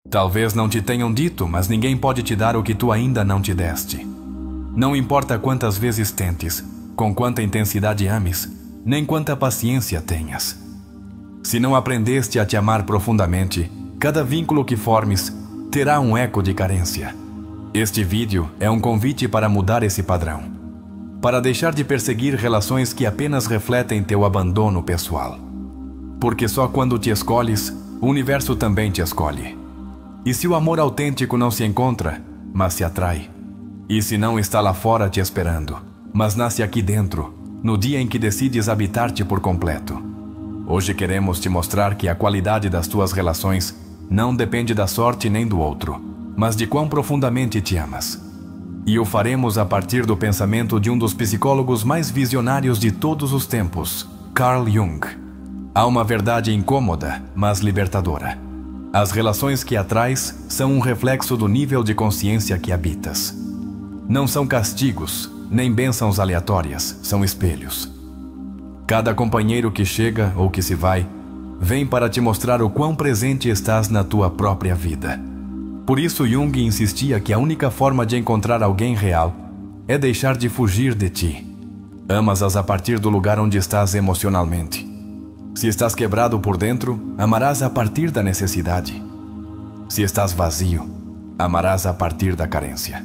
Talvez não te tenham dito, mas ninguém pode te dar o que tu ainda não te deste. Não importa quantas vezes tentes, com quanta intensidade ames, nem quanta paciência tenhas. Se não aprendeste a te amar profundamente, cada vínculo que formes terá um eco de carência. Este vídeo é um convite para mudar esse padrão, para deixar de perseguir relações que apenas refletem teu abandono pessoal. Porque só quando te escolhes, o universo também te escolhe. E se o amor autêntico não se encontra, mas se atrai? E se não está lá fora te esperando, mas nasce aqui dentro, no dia em que decides habitar-te por completo? Hoje queremos te mostrar que a qualidade das tuas relações não depende da sorte nem do outro, mas de quão profundamente te amas. E o faremos a partir do pensamento de um dos psicólogos mais visionários de todos os tempos, Carl Jung. Há uma verdade incômoda, mas libertadora. As relações que atraes são um reflexo do nível de consciência que habitas. Não são castigos, nem bênçãos aleatórias, são espelhos. Cada companheiro que chega ou que se vai, vem para te mostrar o quão presente estás na tua própria vida. Por isso Jung insistia que a única forma de encontrar alguém real é deixar de fugir de ti. Amas-as a partir do lugar onde estás emocionalmente. Se estás quebrado por dentro, amarás a partir da necessidade. Se estás vazio, amarás a partir da carência.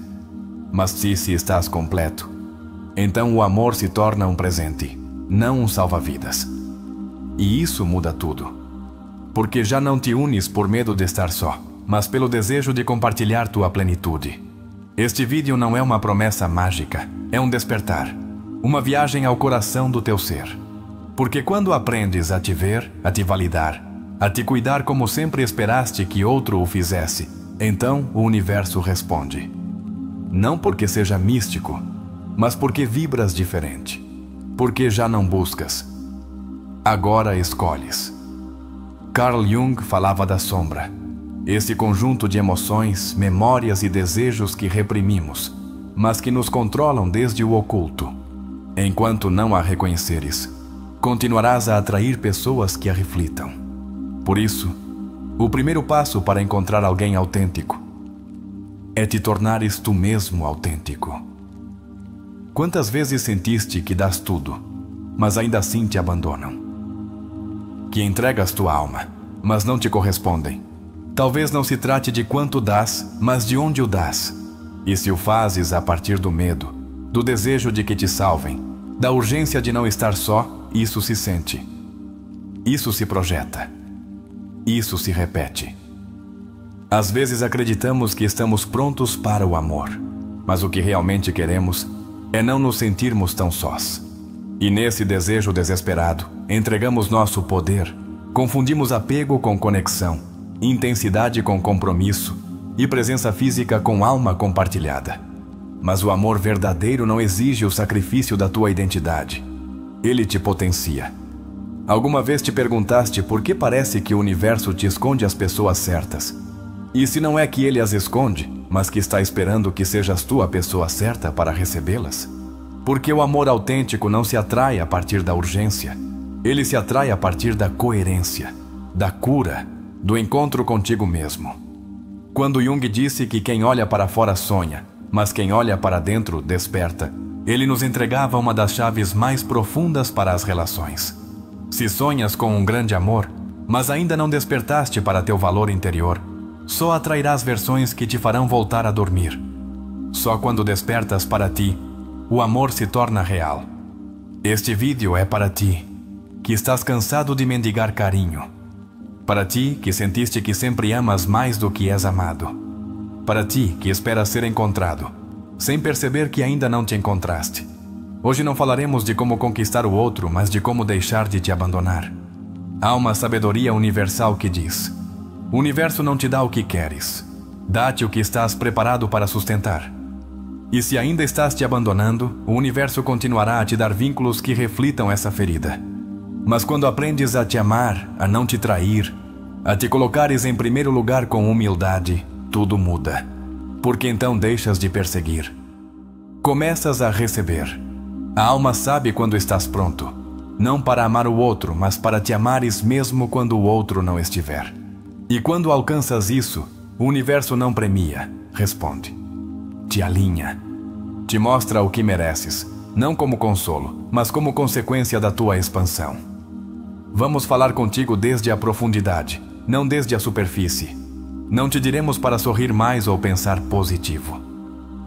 Mas se estás completo, então o amor se torna um presente, não um salva-vidas. E isso muda tudo. Porque já não te unes por medo de estar só, mas pelo desejo de compartilhar tua plenitude. Este vídeo não é uma promessa mágica, é um despertar, uma viagem ao coração do teu ser. Porque quando aprendes a te ver, a te validar, a te cuidar como sempre esperaste que outro o fizesse, então o universo responde. Não porque seja místico, mas porque vibras diferente. Porque já não buscas. Agora escolhes. Carl Jung falava da sombra. Esse conjunto de emoções, memórias e desejos que reprimimos, mas que nos controlam desde o oculto. Enquanto não a reconheceres, continuarás a atrair pessoas que a reflitam. Por isso, o primeiro passo para encontrar alguém autêntico é te tornares tu mesmo autêntico. Quantas vezes sentiste que dás tudo, mas ainda assim te abandonam? Que entregas tua alma, mas não te correspondem. Talvez não se trate de quanto dás, mas de onde o dás. E se o fazes a partir do medo, do desejo de que te salvem, da urgência de não estar só, isso se sente. Isso se projeta. Isso se repete. Às vezes acreditamos que estamos prontos para o amor, mas o que realmente queremos é não nos sentirmos tão sós. E nesse desejo desesperado, entregamos nosso poder, confundimos apego com conexão, intensidade com compromisso e presença física com alma compartilhada. Mas o amor verdadeiro não exige o sacrifício da tua identidade. Ele te potencia. Alguma vez te perguntaste por que parece que o universo te esconde as pessoas certas? E se não é que ele as esconde, mas que está esperando que sejas tu a pessoa certa para recebê-las? Porque o amor autêntico não se atrai a partir da urgência. Ele se atrai a partir da coerência, da cura, do encontro contigo mesmo. Quando Jung disse que quem olha para fora sonha, mas quem olha para dentro desperta, ele nos entregava uma das chaves mais profundas para as relações. Se sonhas com um grande amor, mas ainda não despertaste para teu valor interior, só atrairás versões que te farão voltar a dormir. Só quando despertas para ti, o amor se torna real. Este vídeo é para ti, que estás cansado de mendigar carinho. Para ti, que sentiste que sempre amas mais do que és amado. Para ti, que esperas ser encontrado, sem perceber que ainda não te encontraste. Hoje não falaremos de como conquistar o outro, mas de como deixar de te abandonar. Há uma sabedoria universal que diz: o universo não te dá o que queres, dá-te o que estás preparado para sustentar. E se ainda estás te abandonando, o universo continuará a te dar vínculos que reflitam essa ferida. Mas quando aprendes a te amar, a não te trair, a te colocares em primeiro lugar com humildade, tudo muda. Porque então deixas de perseguir. Começas a receber. A alma sabe quando estás pronto, não para amar o outro, mas para te amares mesmo quando o outro não estiver. E quando alcanças isso, O universo não premia, responde. Te alinha. Te mostra o que mereces, não como consolo, mas como consequência da tua expansão. Vamos falar contigo desde a profundidade, não desde a superfície. Não te diremos para sorrir mais ou pensar positivo.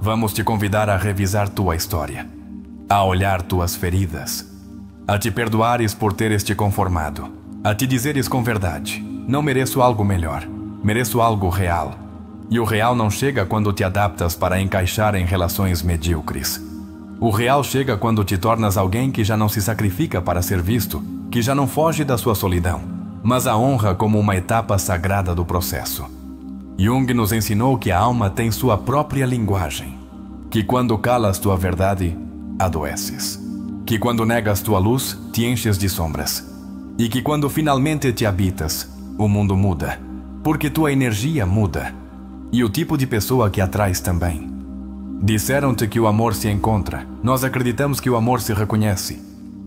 Vamos te convidar a revisar tua história, a olhar tuas feridas, a te perdoares por teres te conformado, a te dizeres com verdade: não mereço algo melhor, mereço algo real. E o real não chega quando te adaptas para encaixar em relações medíocres. O real chega quando te tornas alguém que já não se sacrifica para ser visto, que já não foge da sua solidão, mas a honra como uma etapa sagrada do processo. Jung nos ensinou que a alma tem sua própria linguagem, que quando calas tua verdade, adoeces, que quando negas tua luz, te enches de sombras, e que quando finalmente te habitas, o mundo muda, porque tua energia muda, e o tipo de pessoa que atraes também. Disseram-te que o amor se encontra, nós acreditamos que o amor se reconhece,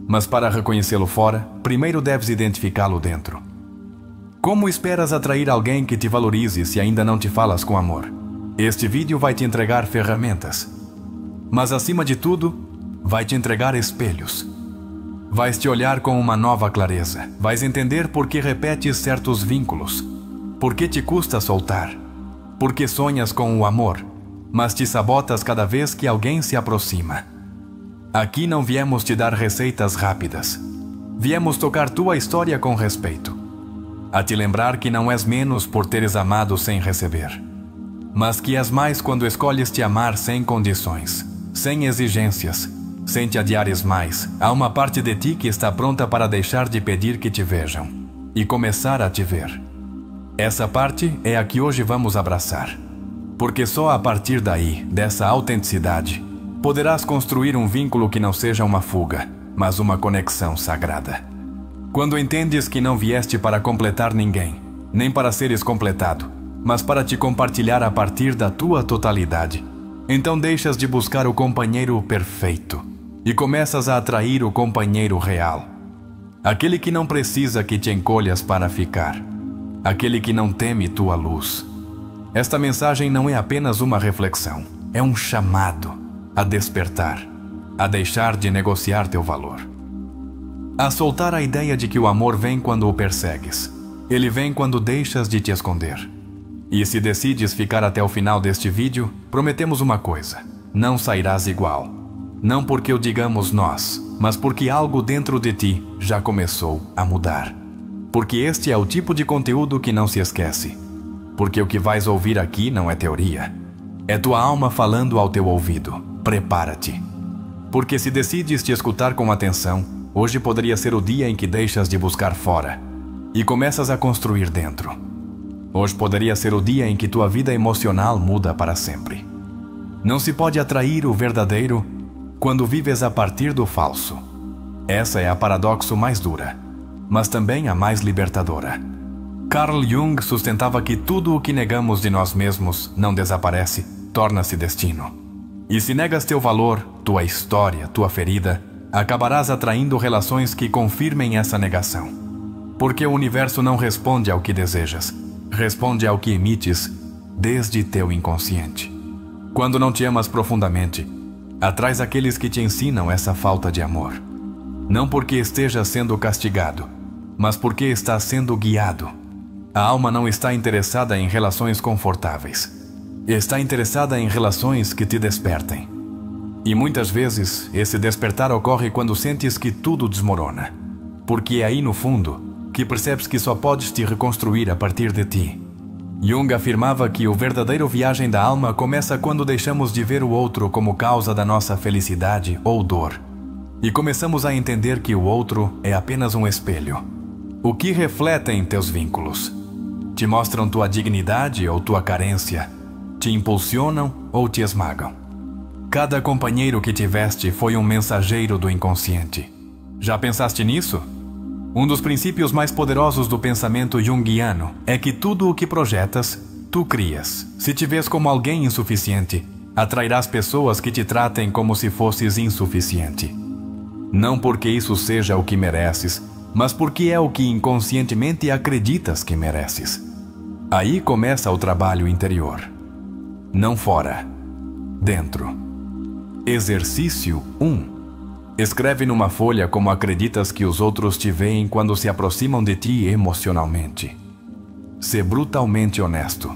mas para reconhecê-lo fora, primeiro deves identificá-lo dentro. Como esperas atrair alguém que te valorize se ainda não te falas com amor? Este vídeo vai te entregar ferramentas, mas acima de tudo, vai te entregar espelhos. Vais te olhar com uma nova clareza, vais entender por que repetes certos vínculos, por que te custa soltar, por que sonhas com o amor, mas te sabotas cada vez que alguém se aproxima. Aqui não viemos te dar receitas rápidas, viemos tocar tua história com respeito, a te lembrar que não és menos por teres amado sem receber, mas que és mais quando escolhes te amar sem condições, sem exigências, sem te adiares mais. Há uma parte de ti que está pronta para deixar de pedir que te vejam e começar a te ver. Essa parte é a que hoje vamos abraçar, porque só a partir daí, dessa autenticidade, poderás construir um vínculo que não seja uma fuga, mas uma conexão sagrada. Quando entendes que não vieste para completar ninguém, nem para seres completado, mas para te compartilhar a partir da tua totalidade, então deixas de buscar o companheiro perfeito e começas a atrair o companheiro real. Aquele que não precisa que te encolhas para ficar, aquele que não teme tua luz. Esta mensagem não é apenas uma reflexão, é um chamado a despertar, a deixar de negociar teu valor, a soltar a ideia de que o amor vem quando o persegues. Ele vem quando deixas de te esconder. E se decides ficar até o final deste vídeo, prometemos uma coisa: não sairás igual. Não porque o digamos nós, mas porque algo dentro de ti já começou a mudar. Porque este é o tipo de conteúdo que não se esquece. Porque o que vais ouvir aqui não é teoria. É tua alma falando ao teu ouvido. Prepara-te. Porque se decides te escutar com atenção, hoje poderia ser o dia em que deixas de buscar fora e começas a construir dentro. Hoje poderia ser o dia em que tua vida emocional muda para sempre. Não se pode atrair o verdadeiro quando vives a partir do falso. Essa é a paradoxo mais dura, mas também a mais libertadora. Carl Jung sustentava que tudo o que negamos de nós mesmos não desaparece, torna-se destino. E se negas teu valor, tua história, tua ferida, acabarás atraindo relações que confirmem essa negação. Porque o universo não responde ao que desejas, responde ao que emites desde teu inconsciente. Quando não te amas profundamente, atrais aqueles que te ensinam essa falta de amor. Não porque estejas sendo castigado, mas porque estás sendo guiado. A alma não está interessada em relações confortáveis. Está interessada em relações que te despertem. E muitas vezes, esse despertar ocorre quando sentes que tudo desmorona. Porque é aí no fundo que percebes que só podes te reconstruir a partir de ti. Jung afirmava que o verdadeiro viagem da alma começa quando deixamos de ver o outro como causa da nossa felicidade ou dor. E começamos a entender que o outro é apenas um espelho. O que refletem teus vínculos? Te mostram tua dignidade ou tua carência? Te impulsionam ou te esmagam? Cada companheiro que tiveste foi um mensageiro do inconsciente. Já pensaste nisso? Um dos princípios mais poderosos do pensamento junguiano é que tudo o que projetas, tu crias. Se te vês como alguém insuficiente, atrairás pessoas que te tratem como se fosses insuficiente. Não porque isso seja o que mereces, mas porque é o que inconscientemente acreditas que mereces. Aí começa o trabalho interior. Não fora, dentro. Exercício 1. Escreve numa folha como acreditas que os outros te veem quando se aproximam de ti emocionalmente. Sê brutalmente honesto.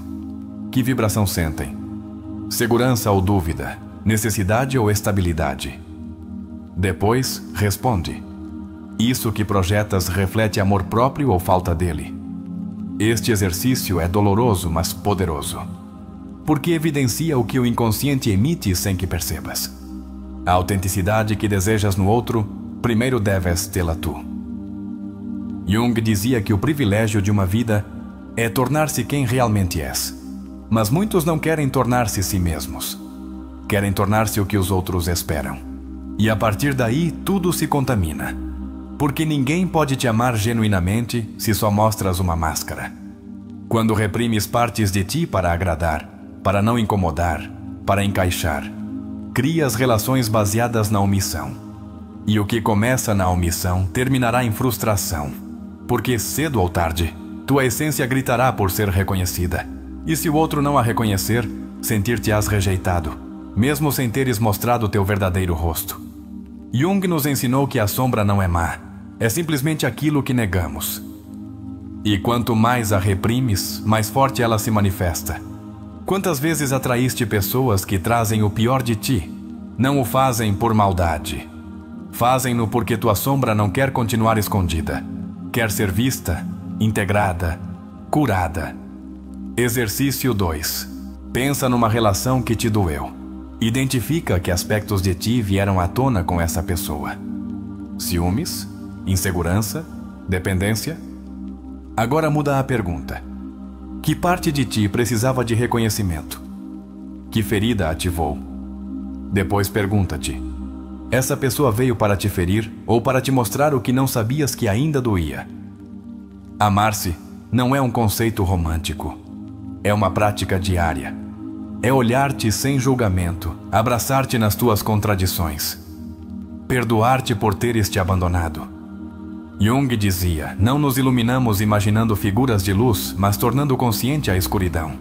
Que vibração sentem? Segurança ou dúvida? Necessidade ou estabilidade? Depois, responde. Isso que projetas reflete amor próprio ou falta dele? Este exercício é doloroso, mas poderoso, porque evidencia o que o inconsciente emite sem que percebas. A autenticidade que desejas no outro, primeiro deves tê-la tu. Jung dizia que o privilégio de uma vida é tornar-se quem realmente és. Mas muitos não querem tornar-se si mesmos. Querem tornar-se o que os outros esperam. E a partir daí, tudo se contamina. Porque ninguém pode te amar genuinamente se só mostras uma máscara. Quando reprimes partes de ti para agradar, para não incomodar, para encaixar, crias relações baseadas na omissão. E o que começa na omissão terminará em frustração. Porque cedo ou tarde, tua essência gritará por ser reconhecida. E se o outro não a reconhecer, sentir-te-ás rejeitado, mesmo sem teres mostrado teu verdadeiro rosto. Jung nos ensinou que a sombra não é má, é simplesmente aquilo que negamos. E quanto mais a reprimes, mais forte ela se manifesta. Quantas vezes atraíste pessoas que trazem o pior de ti? Não o fazem por maldade. Fazem-no porque tua sombra não quer continuar escondida. Quer ser vista, integrada, curada. Exercício 2. Pensa numa relação que te doeu. Identifica que aspectos de ti vieram à tona com essa pessoa. Ciúmes? Insegurança? Dependência? Agora muda a pergunta. Que parte de ti precisava de reconhecimento? Que ferida ativou? Depois pergunta-te: essa pessoa veio para te ferir ou para te mostrar o que não sabias que ainda doía? Amar-se não é um conceito romântico. É uma prática diária. É olhar-te sem julgamento, abraçar-te nas tuas contradições. Perdoar-te por teres te abandonado. Jung dizia: não nos iluminamos imaginando figuras de luz, mas tornando consciente a escuridão.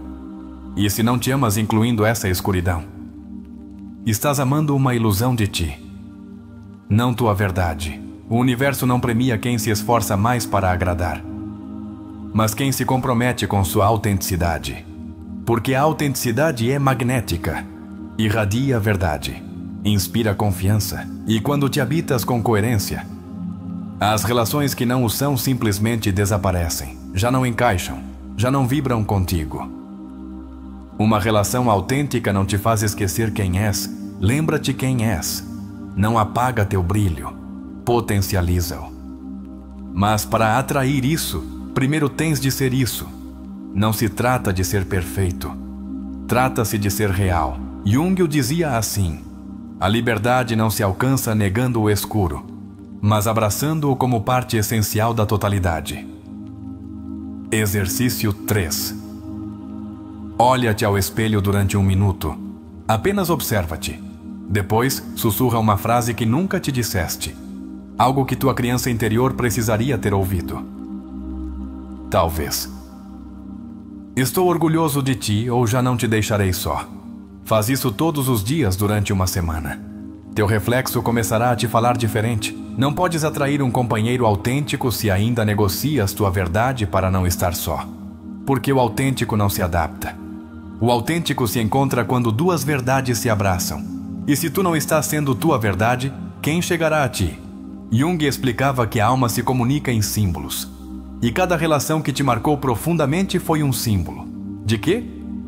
E se não te amas incluindo essa escuridão, estás amando uma ilusão de ti. Não tua verdade. O universo não premia quem se esforça mais para agradar, mas quem se compromete com sua autenticidade. Porque a autenticidade é magnética, irradia a verdade, inspira confiança, e quando te habitas com coerência, as relações que não o são simplesmente desaparecem, já não encaixam, já não vibram contigo. Uma relação autêntica não te faz esquecer quem és, lembra-te quem és. Não apaga teu brilho, potencializa-o. Mas para atrair isso, primeiro tens de ser isso. Não se trata de ser perfeito. Trata-se de ser real. Jung o dizia assim: a liberdade não se alcança negando o escuro, mas abraçando-o como parte essencial da totalidade. Exercício 3. Olha-te ao espelho durante 1 minuto. Apenas observa-te. Depois, sussurra uma frase que nunca te disseste. Algo que tua criança interior precisaria ter ouvido. Talvez: estou orgulhoso de ti ou já não te deixarei só. Faz isso todos os dias durante 1 semana. Teu reflexo começará a te falar diferente. Não podes atrair um companheiro autêntico se ainda negocias tua verdade para não estar só. Porque o autêntico não se adapta. O autêntico se encontra quando duas verdades se abraçam. E se tu não estás sendo tua verdade, quem chegará a ti? Jung explicava que a alma se comunica em símbolos. E cada relação que te marcou profundamente foi um símbolo. De quê?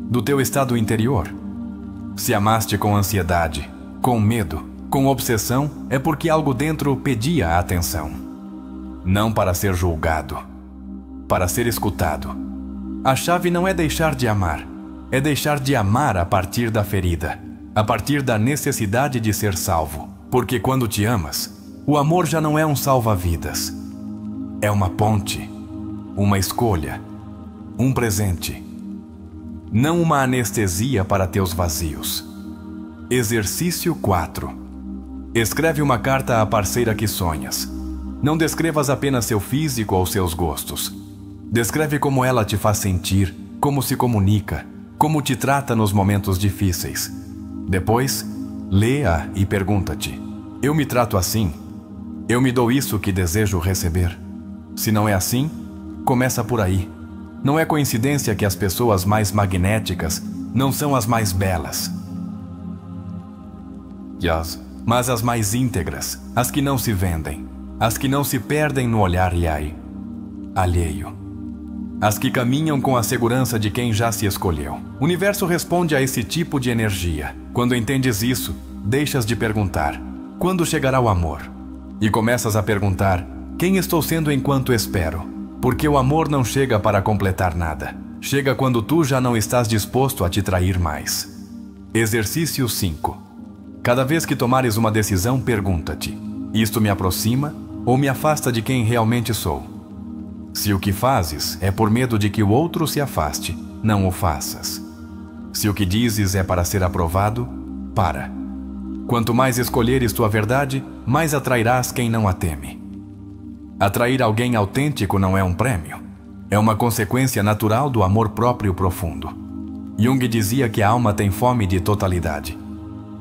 Do teu estado interior. Se amaste com ansiedade, com medo, com obsessão, é porque algo dentro pedia a atenção. Não para ser julgado, para ser escutado. A chave não é deixar de amar, é deixar de amar a partir da ferida, a partir da necessidade de ser salvo. Porque quando te amas, o amor já não é um salva-vidas. É uma ponte, uma escolha, um presente. Não uma anestesia para teus vazios. Exercício 4. Escreve uma carta à parceira que sonhas. Não descrevas apenas seu físico ou seus gostos. Descreve como ela te faz sentir, como se comunica, como te trata nos momentos difíceis. Depois, lê-a e pergunta-te: eu me trato assim? Eu me dou isso que desejo receber? Se não é assim, começa por aí. Não é coincidência que as pessoas mais magnéticas não são as mais belas, mas as mais íntegras, as que não se vendem, as que não se perdem no olhar alheio, as que caminham com a segurança de quem já se escolheu. O universo responde a esse tipo de energia. Quando entendes isso, deixas de perguntar: quando chegará o amor? E começas a perguntar: quem estou sendo enquanto espero? Porque o amor não chega para completar nada. Chega quando tu já não estás disposto a te trair mais. Exercício 5. Cada vez que tomares uma decisão, pergunta-te: isto me aproxima ou me afasta de quem realmente sou? Se o que fazes é por medo de que o outro se afaste, não o faças. Se o que dizes é para ser aprovado, para. Quanto mais escolheres tua verdade, mais atrairás quem não a teme. Atrair alguém autêntico não é um prêmio. É uma consequência natural do amor próprio profundo. Jung dizia que a alma tem fome de totalidade.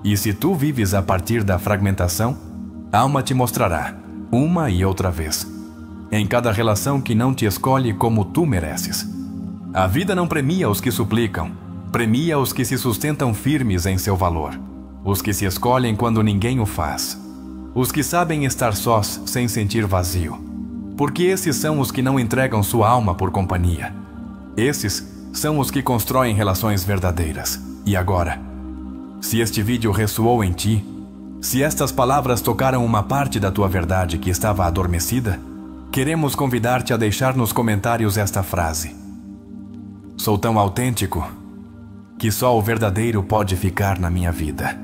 E se tu vives a partir da fragmentação, a alma te mostrará, uma e outra vez, em cada relação, que não te escolhe como tu mereces. A vida não premia os que suplicam, premia os que se sustentam firmes em seu valor, os que se escolhem quando ninguém o faz, os que sabem estar sós sem sentir vazio, porque esses são os que não entregam sua alma por companhia. Esses são os que constroem relações verdadeiras. E agora, se este vídeo ressoou em ti, se estas palavras tocaram uma parte da tua verdade que estava adormecida, queremos convidar-te a deixar nos comentários esta frase: sou tão autêntico que só o verdadeiro pode ficar na minha vida.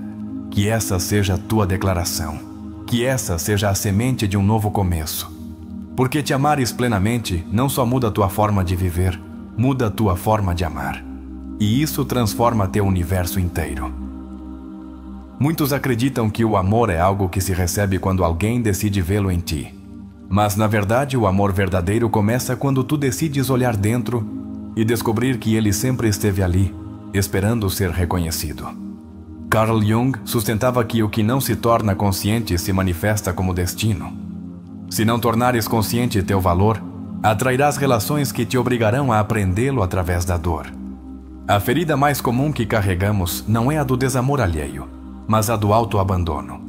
Que essa seja a tua declaração. Que essa seja a semente de um novo começo. Porque te amares plenamente não só muda a tua forma de viver, muda a tua forma de amar. E isso transforma teu universo inteiro. Muitos acreditam que o amor é algo que se recebe quando alguém decide vê-lo em ti. Mas, na verdade, o amor verdadeiro começa quando tu decides olhar dentro e descobrir que ele sempre esteve ali, esperando ser reconhecido. Carl Jung sustentava que o que não se torna consciente se manifesta como destino. Se não tornares consciente teu valor, atrairás relações que te obrigarão a aprendê-lo através da dor. A ferida mais comum que carregamos não é a do desamor alheio, mas a do autoabandono.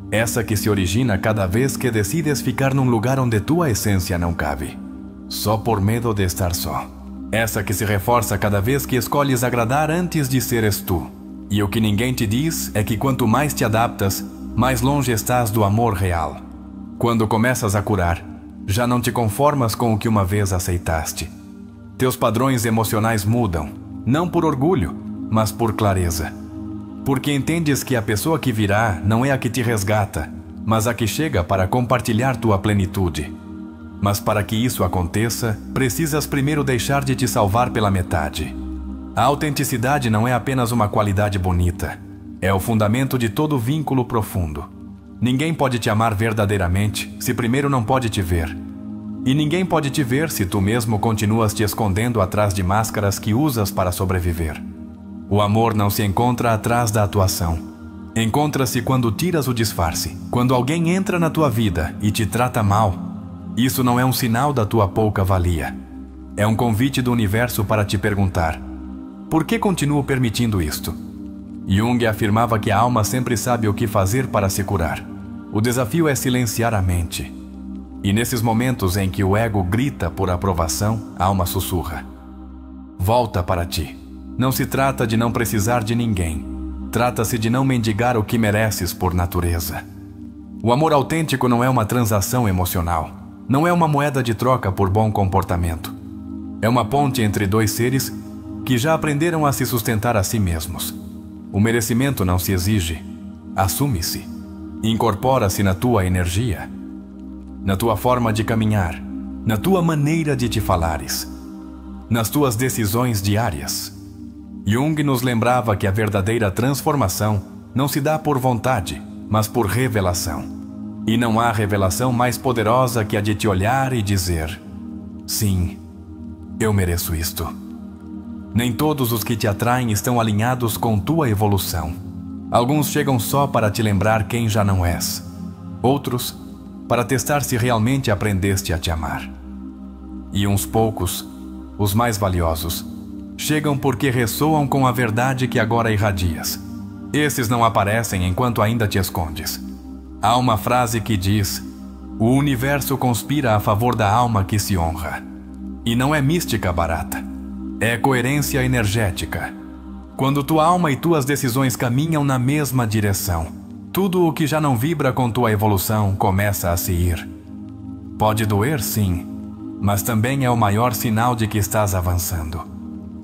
Essa que se origina cada vez que decides ficar num lugar onde tua essência não cabe, só por medo de estar só. Essa que se reforça cada vez que escolhes agradar antes de seres tu. E o que ninguém te diz é que quanto mais te adaptas, mais longe estás do amor real. Quando começas a curar, já não te conformas com o que uma vez aceitaste. Teus padrões emocionais mudam, não por orgulho, mas por clareza. Porque entendes que a pessoa que virá não é a que te resgata, mas a que chega para compartilhar tua plenitude. Mas para que isso aconteça, precisas primeiro deixar de te salvar pela metade. A autenticidade não é apenas uma qualidade bonita, é o fundamento de todo vínculo profundo. Ninguém pode te amar verdadeiramente se primeiro não pode te ver. E ninguém pode te ver se tu mesmo continuas te escondendo atrás de máscaras que usas para sobreviver. O amor não se encontra atrás da atuação. Encontra-se quando tiras o disfarce. Quando alguém entra na tua vida e te trata mal, isso não é um sinal da tua pouca valia. É um convite do universo para te perguntar: por que continuo permitindo isto? Jung afirmava que a alma sempre sabe o que fazer para se curar. O desafio é silenciar a mente. E nesses momentos em que o ego grita por aprovação, a alma sussurra: volta para ti. Não se trata de não precisar de ninguém. Trata-se de não mendigar o que mereces por natureza. O amor autêntico não é uma transação emocional. Não é uma moeda de troca por bom comportamento. É uma ponte entre dois seres que já aprenderam a se sustentar a si mesmos. O merecimento não se exige, assume-se, incorpora-se na tua energia, na tua forma de caminhar, na tua maneira de te falares, nas tuas decisões diárias. Jung nos lembrava que a verdadeira transformação não se dá por vontade, mas por revelação. E não há revelação mais poderosa que a de te olhar e dizer: sim, eu mereço isto. Nem todos os que te atraem estão alinhados com tua evolução. Alguns chegam só para te lembrar quem já não és. Outros, para testar se realmente aprendeste a te amar. E uns poucos, os mais valiosos, chegam porque ressoam com a verdade que agora irradias. Esses não aparecem enquanto ainda te escondes. Há uma frase que diz: o universo conspira a favor da alma que se honra. E não é mística barata. É coerência energética. Quando tua alma e tuas decisões caminham na mesma direção, tudo o que já não vibra com tua evolução começa a se ir. Pode doer, sim, mas também é o maior sinal de que estás avançando.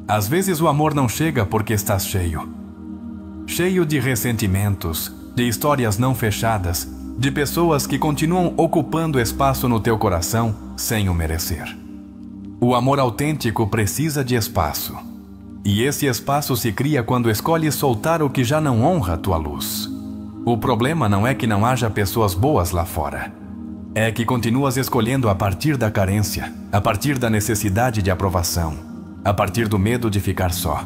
Às vezes o amor não chega porque estás cheio. Cheio de ressentimentos, de histórias não fechadas, de pessoas que continuam ocupando espaço no teu coração sem o merecer. O amor autêntico precisa de espaço. E esse espaço se cria quando escolhes soltar o que já não honra tua luz. O problema não é que não haja pessoas boas lá fora. É que continuas escolhendo a partir da carência, a partir da necessidade de aprovação, a partir do medo de ficar só.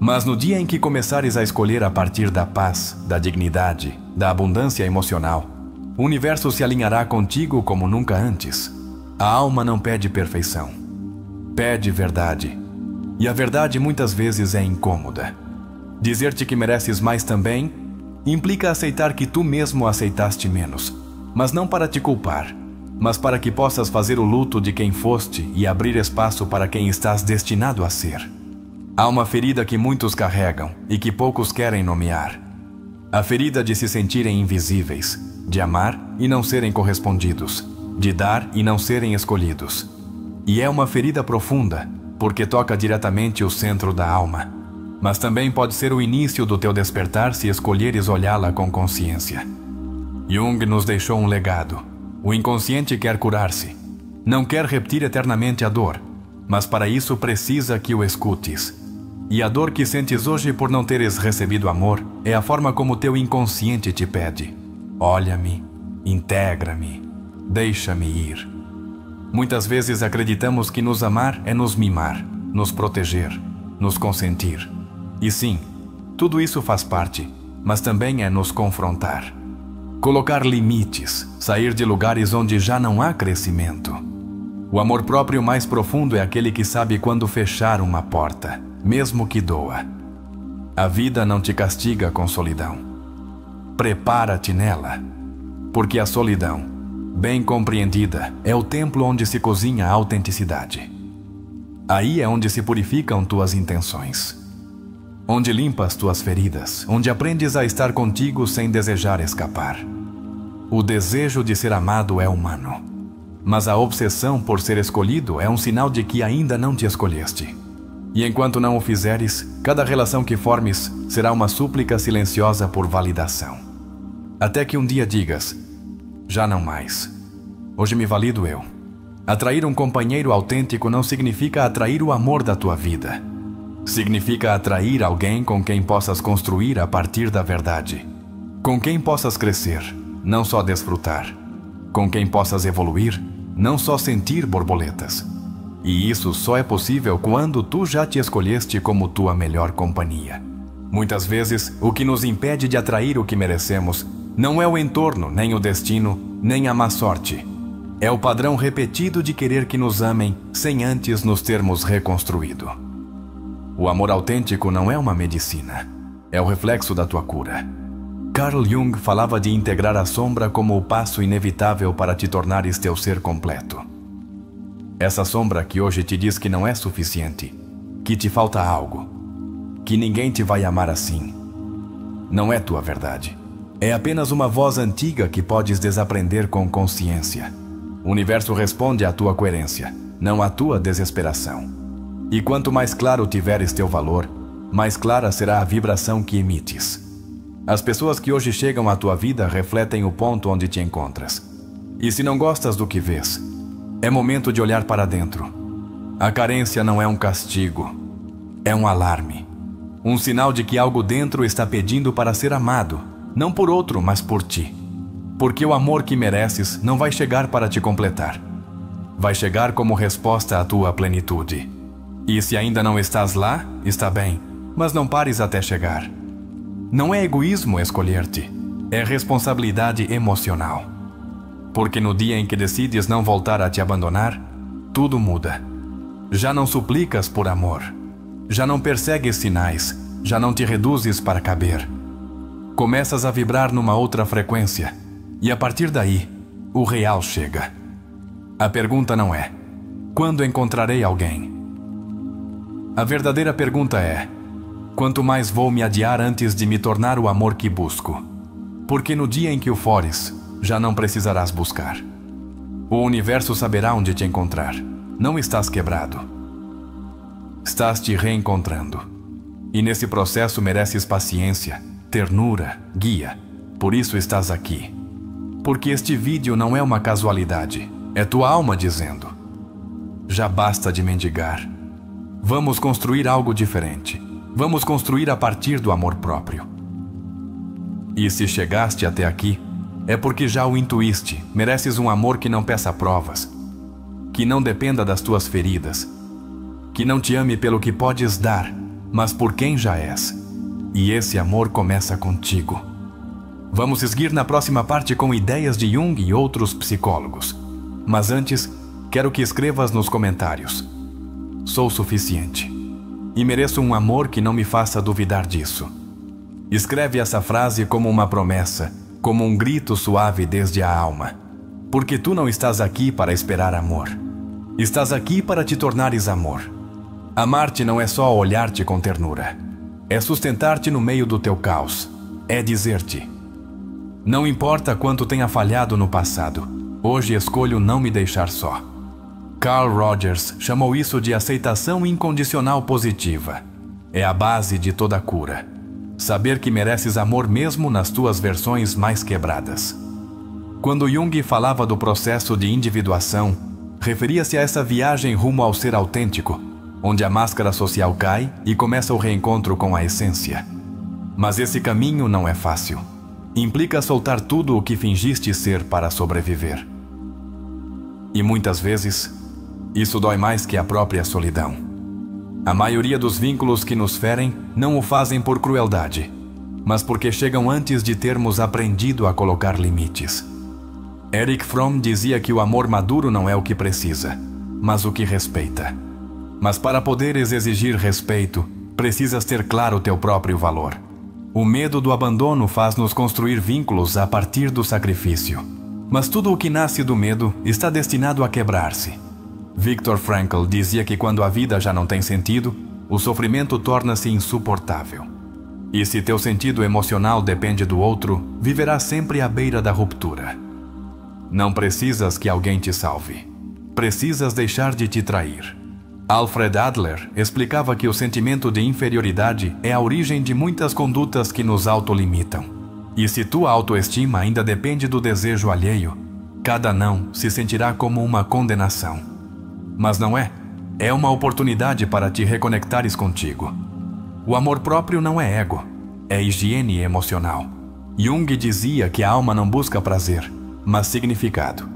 Mas no dia em que começares a escolher a partir da paz, da dignidade, da abundância emocional, o universo se alinhará contigo como nunca antes. A alma não pede perfeição. Pede verdade. E a verdade muitas vezes é incômoda. Dizer-te que mereces mais também implica aceitar que tu mesmo aceitaste menos, mas não para te culpar, mas para que possas fazer o luto de quem foste e abrir espaço para quem estás destinado a ser. Há uma ferida que muitos carregam e que poucos querem nomear. A ferida de se sentirem invisíveis, de amar e não serem correspondidos, de dar e não serem escolhidos. E é uma ferida profunda, porque toca diretamente o centro da alma. Mas também pode ser o início do teu despertar se escolheres olhá-la com consciência. Jung nos deixou um legado. O inconsciente quer curar-se. Não quer repetir eternamente a dor, mas para isso precisa que o escutes. E a dor que sentes hoje por não teres recebido amor é a forma como teu inconsciente te pede: olha-me, integra-me, deixa-me ir. Muitas vezes acreditamos que nos amar é nos mimar, nos proteger, nos consentir. E sim, tudo isso faz parte, mas também é nos confrontar. Colocar limites, sair de lugares onde já não há crescimento. O amor próprio mais profundo é aquele que sabe quando fechar uma porta, mesmo que doa. A vida não te castiga com solidão. Prepara-te nela, porque a solidão, bem compreendida, é o templo onde se cozinha a autenticidade. Aí é onde se purificam tuas intenções, onde limpas tuas feridas, onde aprendes a estar contigo sem desejar escapar. O desejo de ser amado é humano, mas a obsessão por ser escolhido é um sinal de que ainda não te escolheste. E enquanto não o fizeres, cada relação que formes será uma súplica silenciosa por validação. Até que um dia digas: já não mais. Hoje me valido eu. Atrair um companheiro autêntico não significa atrair o amor da tua vida. Significa atrair alguém com quem possas construir a partir da verdade. Com quem possas crescer, não só desfrutar. Com quem possas evoluir, não só sentir borboletas. E isso só é possível quando tu já te escolheste como tua melhor companhia. Muitas vezes, o que nos impede de atrair o que merecemos não é o entorno, nem o destino, nem a má sorte. É o padrão repetido de querer que nos amem sem antes nos termos reconstruído. O amor autêntico não é uma medicina, é o reflexo da tua cura. Carl Jung falava de integrar a sombra como o passo inevitável para te tornares teu ser completo. Essa sombra que hoje te diz que não é suficiente, que te falta algo, que ninguém te vai amar assim, não é tua verdade. É apenas uma voz antiga que podes desaprender com consciência. O universo responde à tua coerência, não à tua desesperação. E quanto mais claro tiveres teu valor, mais clara será a vibração que emites. As pessoas que hoje chegam à tua vida refletem o ponto onde te encontras. E se não gostas do que vês, é momento de olhar para dentro. A carência não é um castigo, é um alarme. Um sinal de que algo dentro está pedindo para ser amado, não por outro, mas por ti. Porque o amor que mereces não vai chegar para te completar. Vai chegar como resposta à tua plenitude. E se ainda não estás lá, está bem, mas não pares até chegar. Não é egoísmo escolher-te, é responsabilidade emocional. Porque no dia em que decides não voltar a te abandonar, tudo muda. Já não suplicas por amor, já não persegues sinais, já não te reduzes para caber. Começas a vibrar numa outra frequência, e a partir daí, o real chega. A pergunta não é: quando encontrarei alguém? A verdadeira pergunta é: quanto mais vou me adiar antes de me tornar o amor que busco? Porque no dia em que o fores, já não precisarás buscar. O universo saberá onde te encontrar. Não estás quebrado. Estás te reencontrando. E nesse processo mereces paciência, ternura, guia. Por isso estás aqui. Porque este vídeo não é uma casualidade. É tua alma dizendo: já basta de mendigar. Vamos construir algo diferente. Vamos construir a partir do amor próprio. E se chegaste até aqui, é porque já o intuíste. Mereces um amor que não peça provas, que não dependa das tuas feridas, que não te ame pelo que podes dar, mas por quem já és. E esse amor começa contigo. Vamos seguir na próxima parte com ideias de Jung e outros psicólogos. Mas antes, quero que escrevas nos comentários: sou suficiente e mereço um amor que não me faça duvidar disso. Escreve essa frase como uma promessa, como um grito suave desde a alma. Porque tu não estás aqui para esperar amor. Estás aqui para te tornares amor. Amar-te não é só olhar-te com ternura. É sustentar-te no meio do teu caos. É dizer-te: não importa quanto tenha falhado no passado, hoje escolho não me deixar só. Carl Rogers chamou isso de aceitação incondicional positiva. É a base de toda cura. Saber que mereces amor mesmo nas tuas versões mais quebradas. Quando Jung falava do processo de individuação, referia-se a essa viagem rumo ao ser autêntico, onde a máscara social cai e começa o reencontro com a essência. Mas esse caminho não é fácil. Implica soltar tudo o que fingiste ser para sobreviver. E muitas vezes, isso dói mais que a própria solidão. A maioria dos vínculos que nos ferem não o fazem por crueldade, mas porque chegam antes de termos aprendido a colocar limites. Erich Fromm dizia que o amor maduro não é o que precisa, mas o que respeita. Mas para poderes exigir respeito, precisas ter claro o teu próprio valor. O medo do abandono faz-nos construir vínculos a partir do sacrifício. Mas tudo o que nasce do medo está destinado a quebrar-se. Viktor Frankl dizia que quando a vida já não tem sentido, o sofrimento torna-se insuportável. E se teu sentido emocional depende do outro, viverás sempre à beira da ruptura. Não precisas que alguém te salve. Precisas deixar de te trair. Alfred Adler explicava que o sentimento de inferioridade é a origem de muitas condutas que nos autolimitam. E se tua autoestima ainda depende do desejo alheio, cada não se sentirá como uma condenação. Mas não é. É uma oportunidade para te reconectares contigo. O amor próprio não é ego, é higiene emocional. Jung dizia que a alma não busca prazer, mas significado.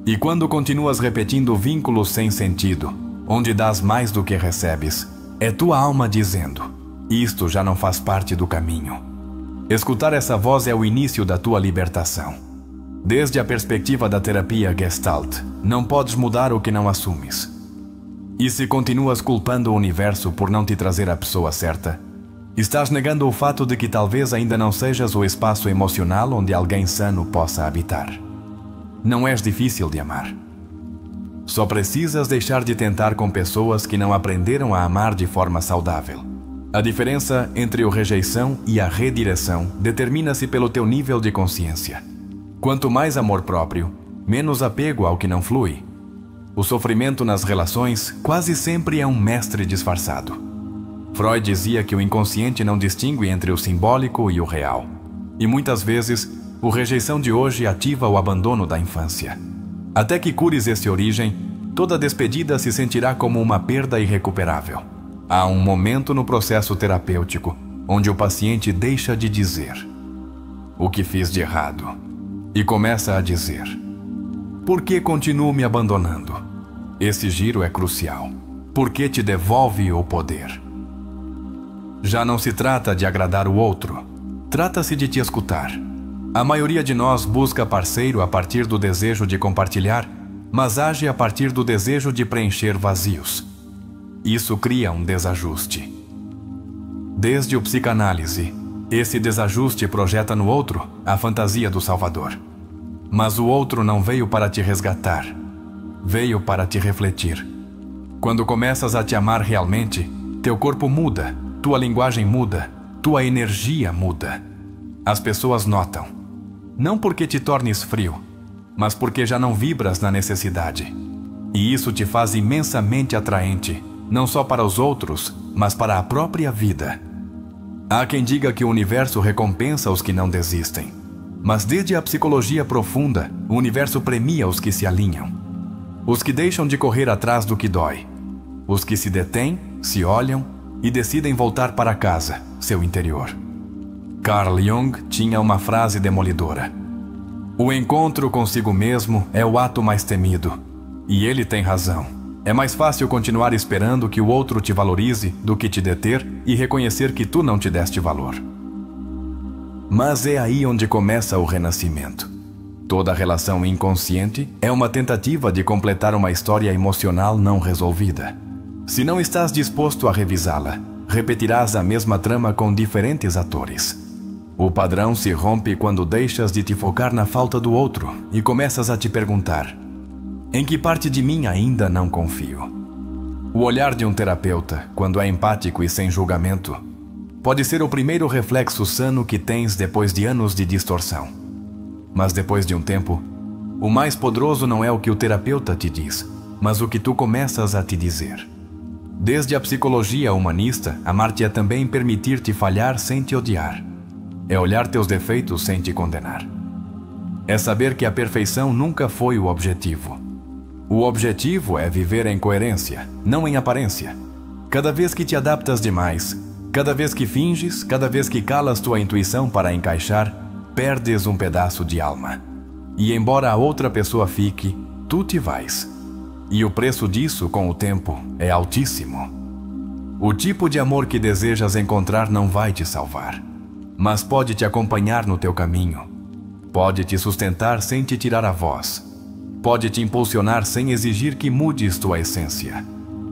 E quando continuas repetindo vínculos sem sentido, onde dás mais do que recebes, é tua alma dizendo: isto já não faz parte do caminho. Escutar essa voz é o início da tua libertação. Desde a perspectiva da terapia Gestalt, não podes mudar o que não assumes. E se continuas culpando o universo por não te trazer a pessoa certa, estás negando o fato de que talvez ainda não sejas o espaço emocional onde alguém sano possa habitar. Não és difícil de amar. Só precisas deixar de tentar com pessoas que não aprenderam a amar de forma saudável. A diferença entre o rejeição e a redireção determina-se pelo teu nível de consciência. Quanto mais amor próprio, menos apego ao que não flui. O sofrimento nas relações quase sempre é um mestre disfarçado. Freud dizia que o inconsciente não distingue entre o simbólico e o real. E muitas vezes, o rejeição de hoje ativa o abandono da infância. Até que cures essa origem, toda despedida se sentirá como uma perda irrecuperável. Há um momento no processo terapêutico onde o paciente deixa de dizer: o que fiz de errado? E começa a dizer: por que continuo me abandonando? Esse giro é crucial. porque te devolve o poder. Já não se trata de agradar o outro, trata-se de te escutar. A maioria de nós busca parceiro a partir do desejo de compartilhar, mas age a partir do desejo de preencher vazios. Isso cria um desajuste. Desde o psicanálise, esse desajuste projeta no outro a fantasia do Salvador. Mas o outro não veio para te resgatar, veio para te refletir. Quando começas a te amar realmente, teu corpo muda, tua linguagem muda, tua energia muda. As pessoas notam. Não porque te tornes frio, mas porque já não vibras na necessidade. E isso te faz imensamente atraente, não só para os outros, mas para a própria vida. Há quem diga que o universo recompensa os que não desistem. Mas desde a psicologia profunda, o universo premia os que se alinham. Os que deixam de correr atrás do que dói. Os que se detêm, se olham e decidem voltar para casa, seu interior. Carl Jung tinha uma frase demolidora. O encontro consigo mesmo é o ato mais temido. E ele tem razão. É mais fácil continuar esperando que o outro te valorize do que te deter e reconhecer que tu não te deste valor. Mas é aí onde começa o renascimento. Toda relação inconsciente é uma tentativa de completar uma história emocional não resolvida. Se não estás disposto a revisá-la, repetirás a mesma trama com diferentes atores. O padrão se rompe quando deixas de te focar na falta do outro e começas a te perguntar: em que parte de mim ainda não confio? O olhar de um terapeuta, quando é empático e sem julgamento, pode ser o primeiro reflexo sano que tens depois de anos de distorção. Mas depois de um tempo, o mais poderoso não é o que o terapeuta te diz, mas o que tu começas a te dizer. Desde a psicologia humanista, amar-te é também permitir-te falhar sem te odiar. É olhar teus defeitos sem te condenar. É saber que a perfeição nunca foi o objetivo. O objetivo é viver em coerência, não em aparência. Cada vez que te adaptas demais, cada vez que finges, cada vez que calas tua intuição para encaixar, perdes um pedaço de alma. E embora a outra pessoa fique, tu te vais. E o preço disso, com o tempo, é altíssimo. O tipo de amor que desejas encontrar não vai te salvar, mas pode te acompanhar no teu caminho. Pode te sustentar sem te tirar a voz. Pode te impulsionar sem exigir que mudes tua essência.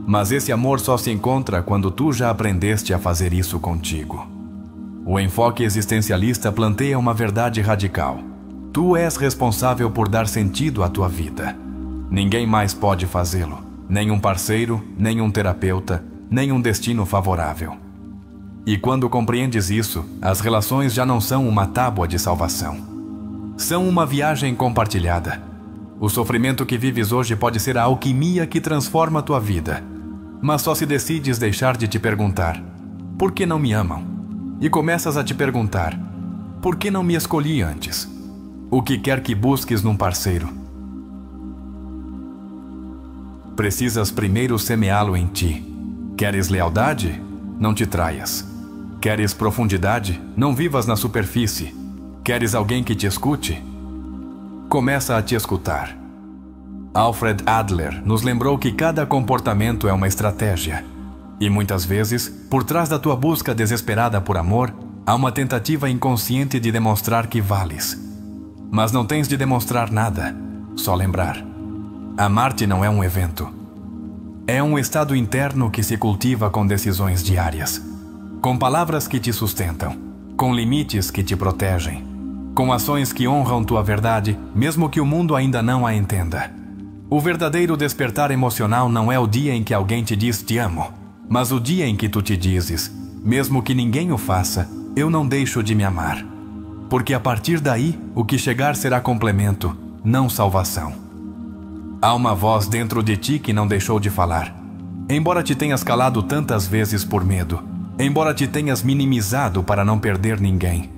Mas esse amor só se encontra quando tu já aprendeste a fazer isso contigo. O enfoque existencialista planteia uma verdade radical. Tu és responsável por dar sentido à tua vida. Ninguém mais pode fazê-lo. Nem um parceiro, nem um terapeuta, nem um destino favorável. E quando compreendes isso, as relações já não são uma tábua de salvação. São uma viagem compartilhada. O sofrimento que vives hoje pode ser a alquimia que transforma a tua vida. Mas só se decides deixar de te perguntar: por que não me amam? E começas a te perguntar: por que não me escolhi antes? O que quer que busques num parceiro? Precisas primeiro semeá-lo em ti. Queres lealdade? Não te traias. Queres profundidade? Não vivas na superfície. Queres alguém que te escute? Começa a te escutar. Alfred Adler nos lembrou que cada comportamento é uma estratégia. E muitas vezes, por trás da tua busca desesperada por amor, há uma tentativa inconsciente de demonstrar que vales. Mas não tens de demonstrar nada, só lembrar. Amar-te não é um evento. É um estado interno que se cultiva com decisões diárias, com palavras que te sustentam, com limites que te protegem, com ações que honram tua verdade, mesmo que o mundo ainda não a entenda. O verdadeiro despertar emocional não é o dia em que alguém te diz te amo, mas o dia em que tu te dizes, mesmo que ninguém o faça, eu não deixo de me amar. Porque a partir daí, o que chegar será complemento, não salvação. Há uma voz dentro de ti que não deixou de falar. Embora te tenhas calado tantas vezes por medo, embora te tenhas minimizado para não perder ninguém,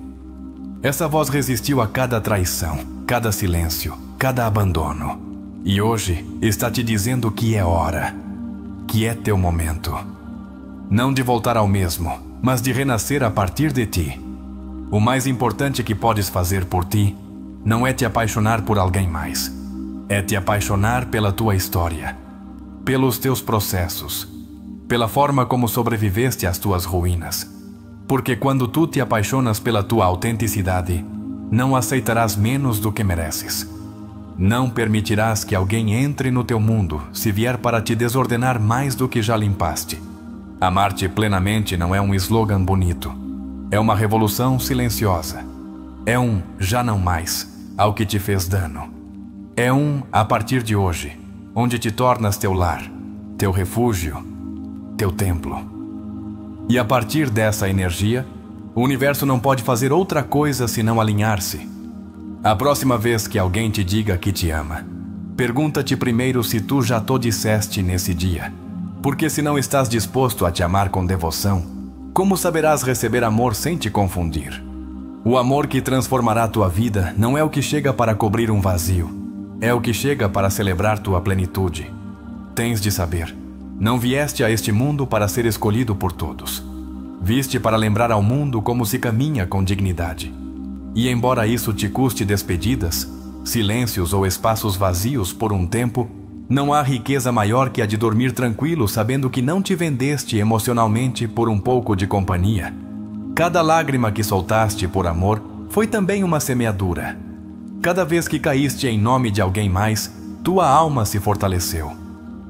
essa voz resistiu a cada traição, cada silêncio, cada abandono. E hoje está te dizendo que é hora, que é teu momento. Não de voltar ao mesmo, mas de renascer a partir de ti. O mais importante que podes fazer por ti não é te apaixonar por alguém mais. É te apaixonar pela tua história, pelos teus processos, pela forma como sobreviveste às tuas ruínas. Porque quando tu te apaixonas pela tua autenticidade, não aceitarás menos do que mereces. Não permitirás que alguém entre no teu mundo se vier para te desordenar mais do que já limpaste. Amar-te plenamente não é um slogan bonito. É uma revolução silenciosa. É um já não mais ao que te fez dano. É um a partir de hoje, onde te tornas teu lar, teu refúgio, teu templo. E a partir dessa energia, o universo não pode fazer outra coisa senão alinhar-se. A próxima vez que alguém te diga que te ama, pergunta-te primeiro se tu já to disseste nesse dia. Porque se não estás disposto a te amar com devoção, como saberás receber amor sem te confundir? O amor que transformará tua vida não é o que chega para cobrir um vazio, é o que chega para celebrar tua plenitude. Tens de saber, não vieste a este mundo para ser escolhido por todos. Viste para lembrar ao mundo como se caminha com dignidade. E embora isso te custe despedidas, silêncios ou espaços vazios por um tempo, não há riqueza maior que a de dormir tranquilo sabendo que não te vendeste emocionalmente por um pouco de companhia. Cada lágrima que soltaste por amor foi também uma semeadura. Cada vez que caíste em nome de alguém mais, tua alma se fortaleceu.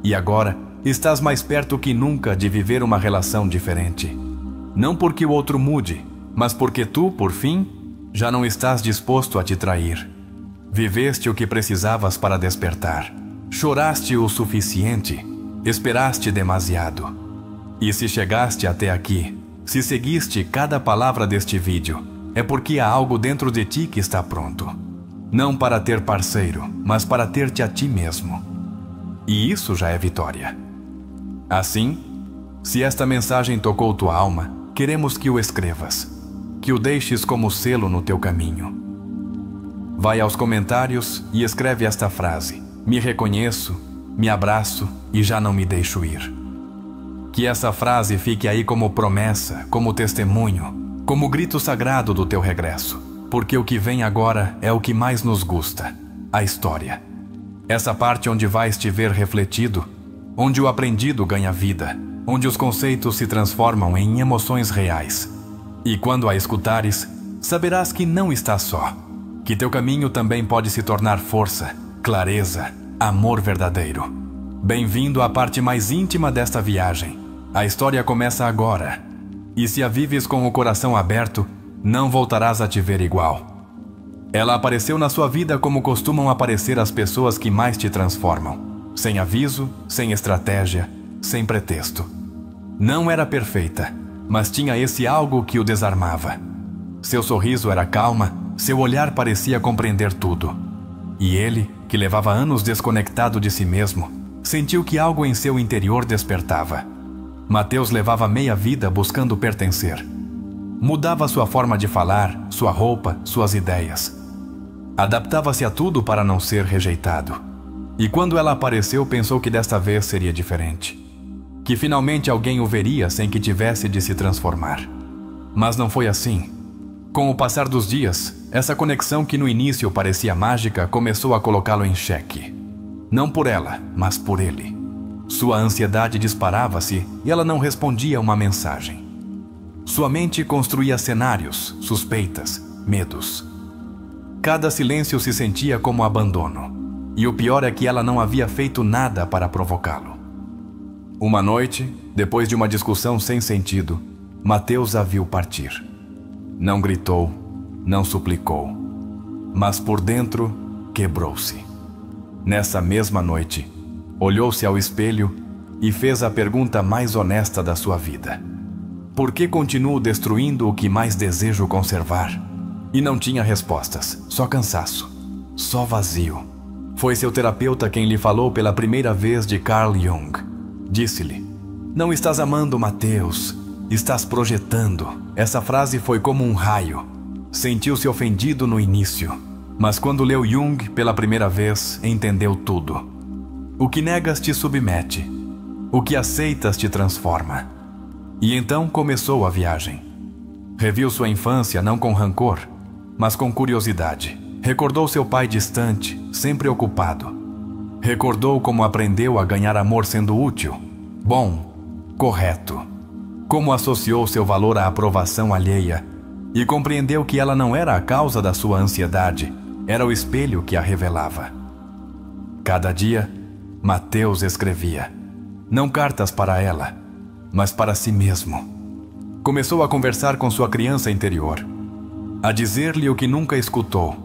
E agora estás mais perto que nunca de viver uma relação diferente. Não porque o outro mude, mas porque tu, por fim, já não estás disposto a te trair. Viveste o que precisavas para despertar. Choraste o suficiente, esperaste demasiado. E se chegaste até aqui, se seguiste cada palavra deste vídeo, é porque há algo dentro de ti que está pronto. Não para ter parceiro, mas para ter-te a ti mesmo. E isso já é vitória. Assim, se esta mensagem tocou tua alma, queremos que o escrevas, que o deixes como selo no teu caminho. Vai aos comentários e escreve esta frase: me reconheço, me abraço e já não me deixo ir. Que essa frase fique aí como promessa, como testemunho, como grito sagrado do teu regresso, porque o que vem agora é o que mais nos gusta, a história. Essa parte onde vais te ver refletido, onde o aprendido ganha vida, onde os conceitos se transformam em emoções reais. E quando a escutares, saberás que não estás só, que teu caminho também pode se tornar força, clareza, amor verdadeiro. Bem-vindo à parte mais íntima desta viagem. A história começa agora. E se a vives com o coração aberto, não voltarás a te ver igual. Ela apareceu na sua vida como costumam aparecer as pessoas que mais te transformam. Sem aviso, sem estratégia, sem pretexto. Não era perfeita, mas tinha esse algo que o desarmava. Seu sorriso era calma, seu olhar parecia compreender tudo. E ele, que levava anos desconectado de si mesmo, sentiu que algo em seu interior despertava. Mateus levava meia vida buscando pertencer. Mudava sua forma de falar, sua roupa, suas ideias. Adaptava-se a tudo para não ser rejeitado. E quando ela apareceu, pensou que desta vez seria diferente. Que finalmente alguém o veria sem que tivesse de se transformar. Mas não foi assim. Com o passar dos dias, essa conexão que no início parecia mágica começou a colocá-lo em xeque. Não por ela, mas por ele. Sua ansiedade disparava-se e ela não respondia a uma mensagem. Sua mente construía cenários, suspeitas, medos. Cada silêncio se sentia como abandono. E o pior é que ela não havia feito nada para provocá-lo. Uma noite, depois de uma discussão sem sentido, Mateus a viu partir. Não gritou, não suplicou, mas por dentro quebrou-se. Nessa mesma noite, olhou-se ao espelho e fez a pergunta mais honesta da sua vida. Por que continuo destruindo o que mais desejo conservar? E não tinha respostas, só cansaço, só vazio. Foi seu terapeuta quem lhe falou pela primeira vez de Carl Jung. Disse-lhe: não estás amando Mateus, estás projetando. Essa frase foi como um raio. Sentiu-se ofendido no início, mas quando leu Jung pela primeira vez, entendeu tudo. O que negas te submete, o que aceitas te transforma. E então começou a viagem. Reviu sua infância não com rancor, mas com curiosidade. Recordou seu pai distante, sempre ocupado. Recordou como aprendeu a ganhar amor sendo útil, bom, correto. Como associou seu valor à aprovação alheia e compreendeu que ela não era a causa da sua ansiedade, era o espelho que a revelava. Cada dia, Mateus escrevia, não cartas para ela, mas para si mesmo. Começou a conversar com sua criança interior, a dizer-lhe o que nunca escutou.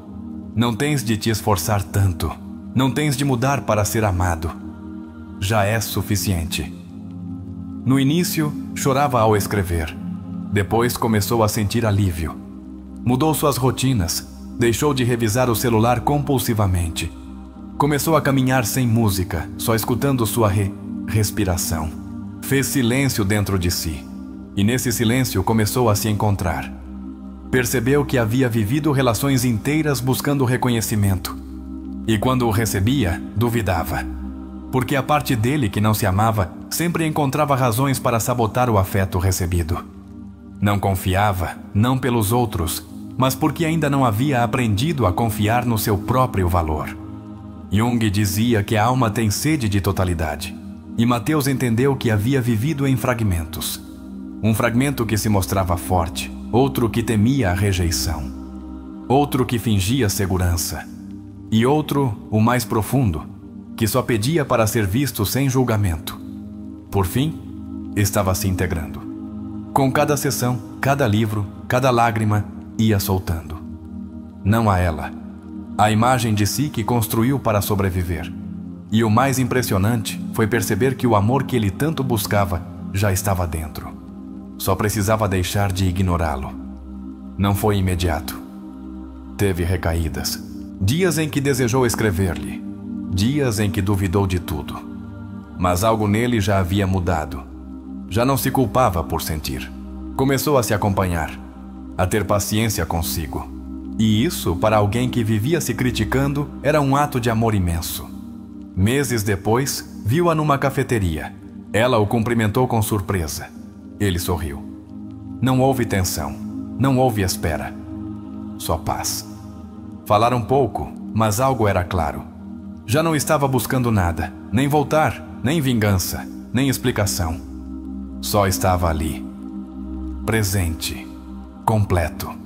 Não tens de te esforçar tanto, não tens de mudar para ser amado. Já é suficiente. No início, chorava ao escrever. Depois começou a sentir alívio. Mudou suas rotinas, deixou de revisar o celular compulsivamente. Começou a caminhar sem música, só escutando sua respiração. Fez silêncio dentro de si, e nesse silêncio começou a se encontrar. Percebeu que havia vivido relações inteiras buscando reconhecimento, e quando o recebia, duvidava, porque a parte dele que não se amava sempre encontrava razões para sabotar o afeto recebido. Não confiava, não pelos outros, mas porque ainda não havia aprendido a confiar no seu próprio valor. Jung dizia que a alma tem sede de totalidade, e Mateus entendeu que havia vivido em fragmentos. Um fragmento que se mostrava forte, outro que temia a rejeição, outro que fingia segurança, e outro, o mais profundo, que só pedia para ser visto sem julgamento. Por fim, estava se integrando. Com cada sessão, cada livro, cada lágrima, ia soltando. Não a ela, a imagem de si que construiu para sobreviver. E o mais impressionante foi perceber que o amor que ele tanto buscava já estava dentro. Só precisava deixar de ignorá-lo. Não foi imediato. Teve recaídas. Dias em que desejou escrever-lhe. Dias em que duvidou de tudo. Mas algo nele já havia mudado. Já não se culpava por sentir. Começou a se acompanhar, a ter paciência consigo. E isso, para alguém que vivia se criticando, era um ato de amor imenso. Meses depois, viu-a numa cafeteria. Ela o cumprimentou com surpresa. Ele sorriu. Não houve tensão, não houve espera. Só paz. Falaram pouco, mas algo era claro. Já não estava buscando nada, nem voltar, nem vingança, nem explicação. Só estava ali, presente, completo.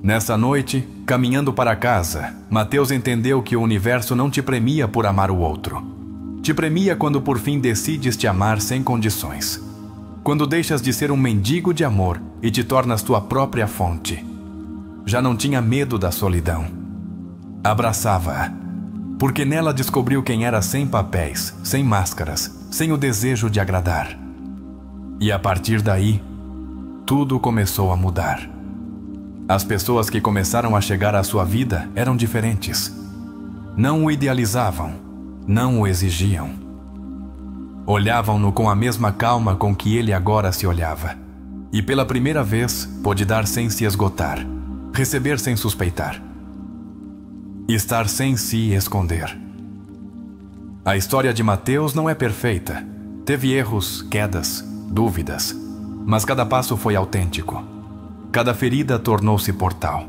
Nessa noite, caminhando para casa, Mateus entendeu que o universo não te premia por amar o outro. Te premia quando por fim decides te amar sem condições. Quando deixas de ser um mendigo de amor e te tornas tua própria fonte. Já não tinha medo da solidão. Abraçava-a, porque nela descobriu quem era sem papéis, sem máscaras, sem o desejo de agradar. E a partir daí, tudo começou a mudar. As pessoas que começaram a chegar à sua vida eram diferentes. Não o idealizavam, não o exigiam. Olhavam-no com a mesma calma com que ele agora se olhava. E pela primeira vez, pôde dar sem se esgotar, receber sem suspeitar. Estar sem se esconder. A história de Mateus não é perfeita. Teve erros, quedas, dúvidas, mas cada passo foi autêntico. Cada ferida tornou-se portal.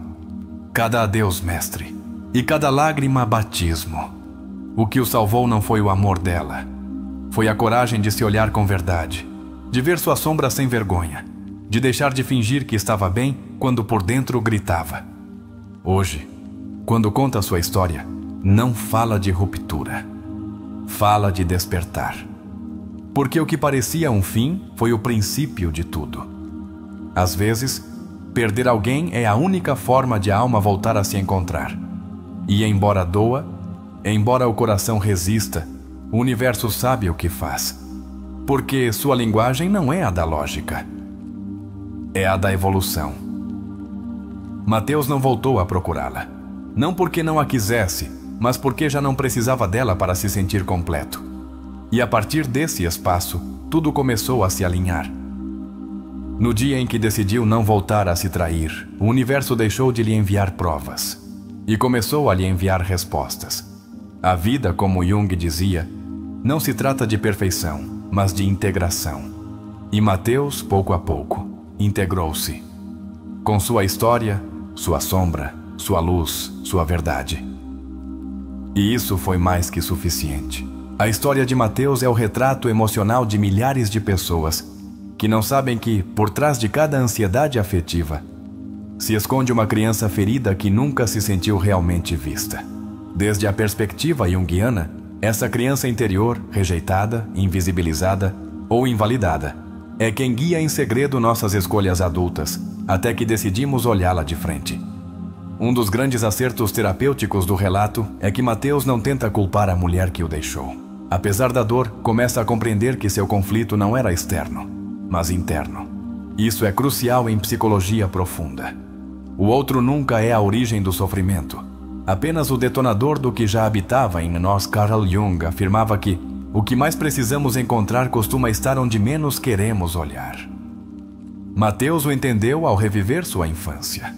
Cada adeus, mestre. E cada lágrima, batismo. O que o salvou não foi o amor dela. Foi a coragem de se olhar com verdade, de ver sua sombra sem vergonha, de deixar de fingir que estava bem quando por dentro gritava. Hoje, quando conta sua história, não fala de ruptura. Fala de despertar. Porque o que parecia um fim foi o princípio de tudo. Às vezes, perder alguém é a única forma de a alma voltar a se encontrar. E embora doa, embora o coração resista, o universo sabe o que faz. Porque sua linguagem não é a da lógica. É a da evolução. Mateus não voltou a procurá-la. Não porque não a quisesse, mas porque já não precisava dela para se sentir completo. E a partir desse espaço, tudo começou a se alinhar. No dia em que decidiu não voltar a se trair, o universo deixou de lhe enviar provas e começou a lhe enviar respostas. A vida, como Jung dizia, não se trata de perfeição, mas de integração. E Mateus, pouco a pouco, integrou-se. Com sua história, sua sombra, sua luz, sua verdade. E isso foi mais que suficiente. A história de Mateus é o retrato emocional de milhares de pessoas que não sabem que, por trás de cada ansiedade afetiva, se esconde uma criança ferida que nunca se sentiu realmente vista. Desde a perspectiva junguiana, essa criança interior, rejeitada, invisibilizada ou invalidada, é quem guia em segredo nossas escolhas adultas, até que decidimos olhá-la de frente. Um dos grandes acertos terapêuticos do relato é que Mateus não tenta culpar a mulher que o deixou. Apesar da dor, começa a compreender que seu conflito não era externo, mas interno. Isso é crucial em psicologia profunda. O outro nunca é a origem do sofrimento, apenas o detonador do que já habitava em nós. Carl Jung afirmava que o que mais precisamos encontrar costuma estar onde menos queremos olhar. Mateus o entendeu ao reviver sua infância.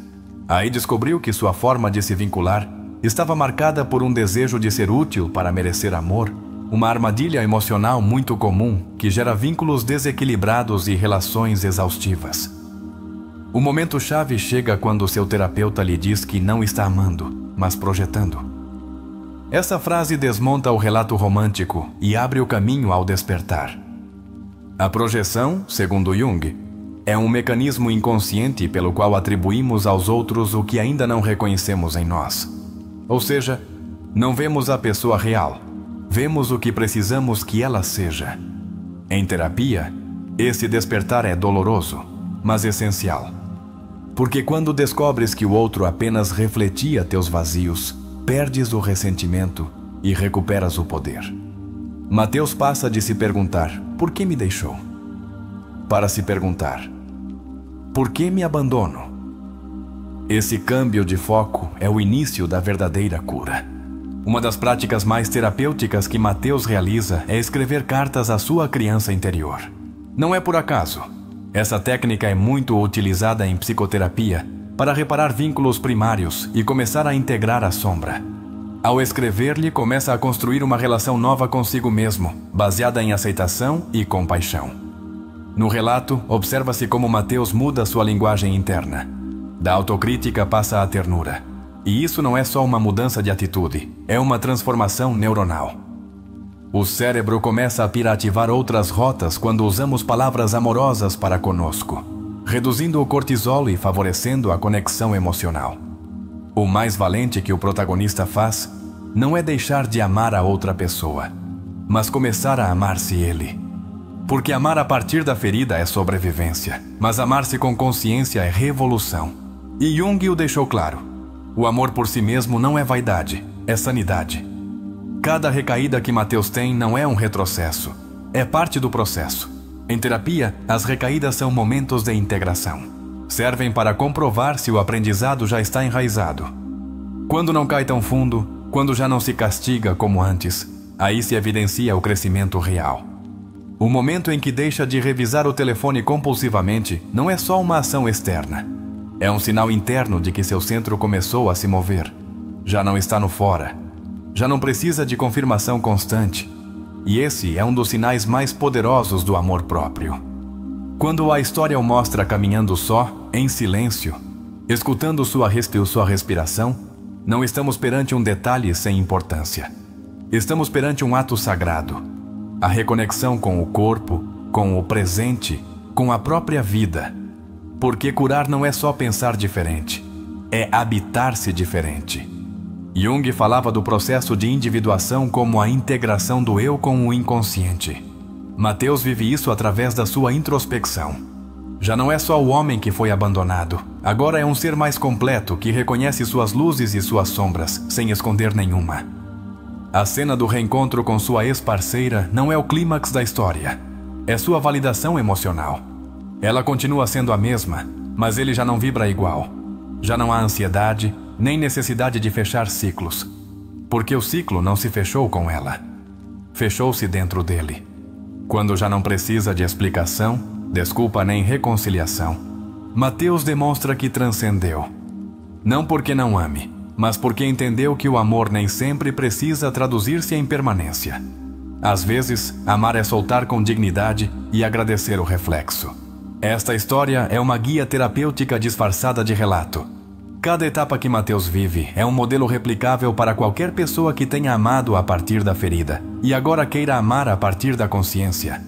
Aí descobriu que sua forma de se vincular estava marcada por um desejo de ser útil para merecer amor, uma armadilha emocional muito comum que gera vínculos desequilibrados e relações exaustivas. O momento-chave chega quando seu terapeuta lhe diz que não está amando, mas projetando. Essa frase desmonta o relato romântico e abre o caminho ao despertar. A projeção, segundo Jung, é um mecanismo inconsciente pelo qual atribuímos aos outros o que ainda não reconhecemos em nós. Ou seja, não vemos a pessoa real, vemos o que precisamos que ela seja. Em terapia, esse despertar é doloroso, mas essencial. Porque quando descobres que o outro apenas refletia teus vazios, perdes o ressentimento e recuperas o poder. Mateus passa de se perguntar, por que me deixou? Para se perguntar, por que me abandono? Esse câmbio de foco é o início da verdadeira cura. Uma das práticas mais terapêuticas que Mateus realiza é escrever cartas à sua criança interior. Não é por acaso. Essa técnica é muito utilizada em psicoterapia para reparar vínculos primários e começar a integrar a sombra. Ao escrever-lhe, começa a construir uma relação nova consigo mesmo, baseada em aceitação e compaixão. No relato, observa-se como Mateus muda sua linguagem interna. Da autocrítica passa à ternura. E isso não é só uma mudança de atitude, é uma transformação neuronal. O cérebro começa a pirativar outras rotas quando usamos palavras amorosas para conosco, reduzindo o cortisol e favorecendo a conexão emocional. O mais valente que o protagonista faz não é deixar de amar a outra pessoa, mas começar a amar-se ele. Porque amar a partir da ferida é sobrevivência, mas amar-se com consciência é revolução. E Jung o deixou claro. O amor por si mesmo não é vaidade, é sanidade. Cada recaída que Mateus tem não é um retrocesso, é parte do processo. Em terapia, as recaídas são momentos de integração. Servem para comprovar se o aprendizado já está enraizado. Quando não cai tão fundo, quando já não se castiga como antes, aí se evidencia o crescimento real. O momento em que deixa de revisar o telefone compulsivamente não é só uma ação externa. É um sinal interno de que seu centro começou a se mover. Já não está no fora. Já não precisa de confirmação constante. E esse é um dos sinais mais poderosos do amor próprio. Quando a história o mostra caminhando só, em silêncio, escutando sua respiração, não estamos perante um detalhe sem importância. Estamos perante um ato sagrado. A reconexão com o corpo, com o presente, com a própria vida. Porque curar não é só pensar diferente, é habitar-se diferente. Jung falava do processo de individuação como a integração do eu com o inconsciente. Mateus vive isso através da sua introspecção. Já não é só o homem que foi abandonado, agora é um ser mais completo que reconhece suas luzes e suas sombras, sem esconder nenhuma. A cena do reencontro com sua ex-parceira não é o clímax da história, é sua validação emocional. Ela continua sendo a mesma, mas ele já não vibra igual. Já não há ansiedade, nem necessidade de fechar ciclos. Porque o ciclo não se fechou com ela. Fechou-se dentro dele. Quando já não precisa de explicação, desculpa nem reconciliação, Mateus demonstra que transcendeu. Não porque não ame, mas porque entendeu que o amor nem sempre precisa traduzir-se em permanência. Às vezes, amar é soltar com dignidade e agradecer o reflexo. Esta história é uma guia terapêutica disfarçada de relato. Cada etapa que Mateus vive é um modelo replicável para qualquer pessoa que tenha amado a partir da ferida e agora queira amar a partir da consciência.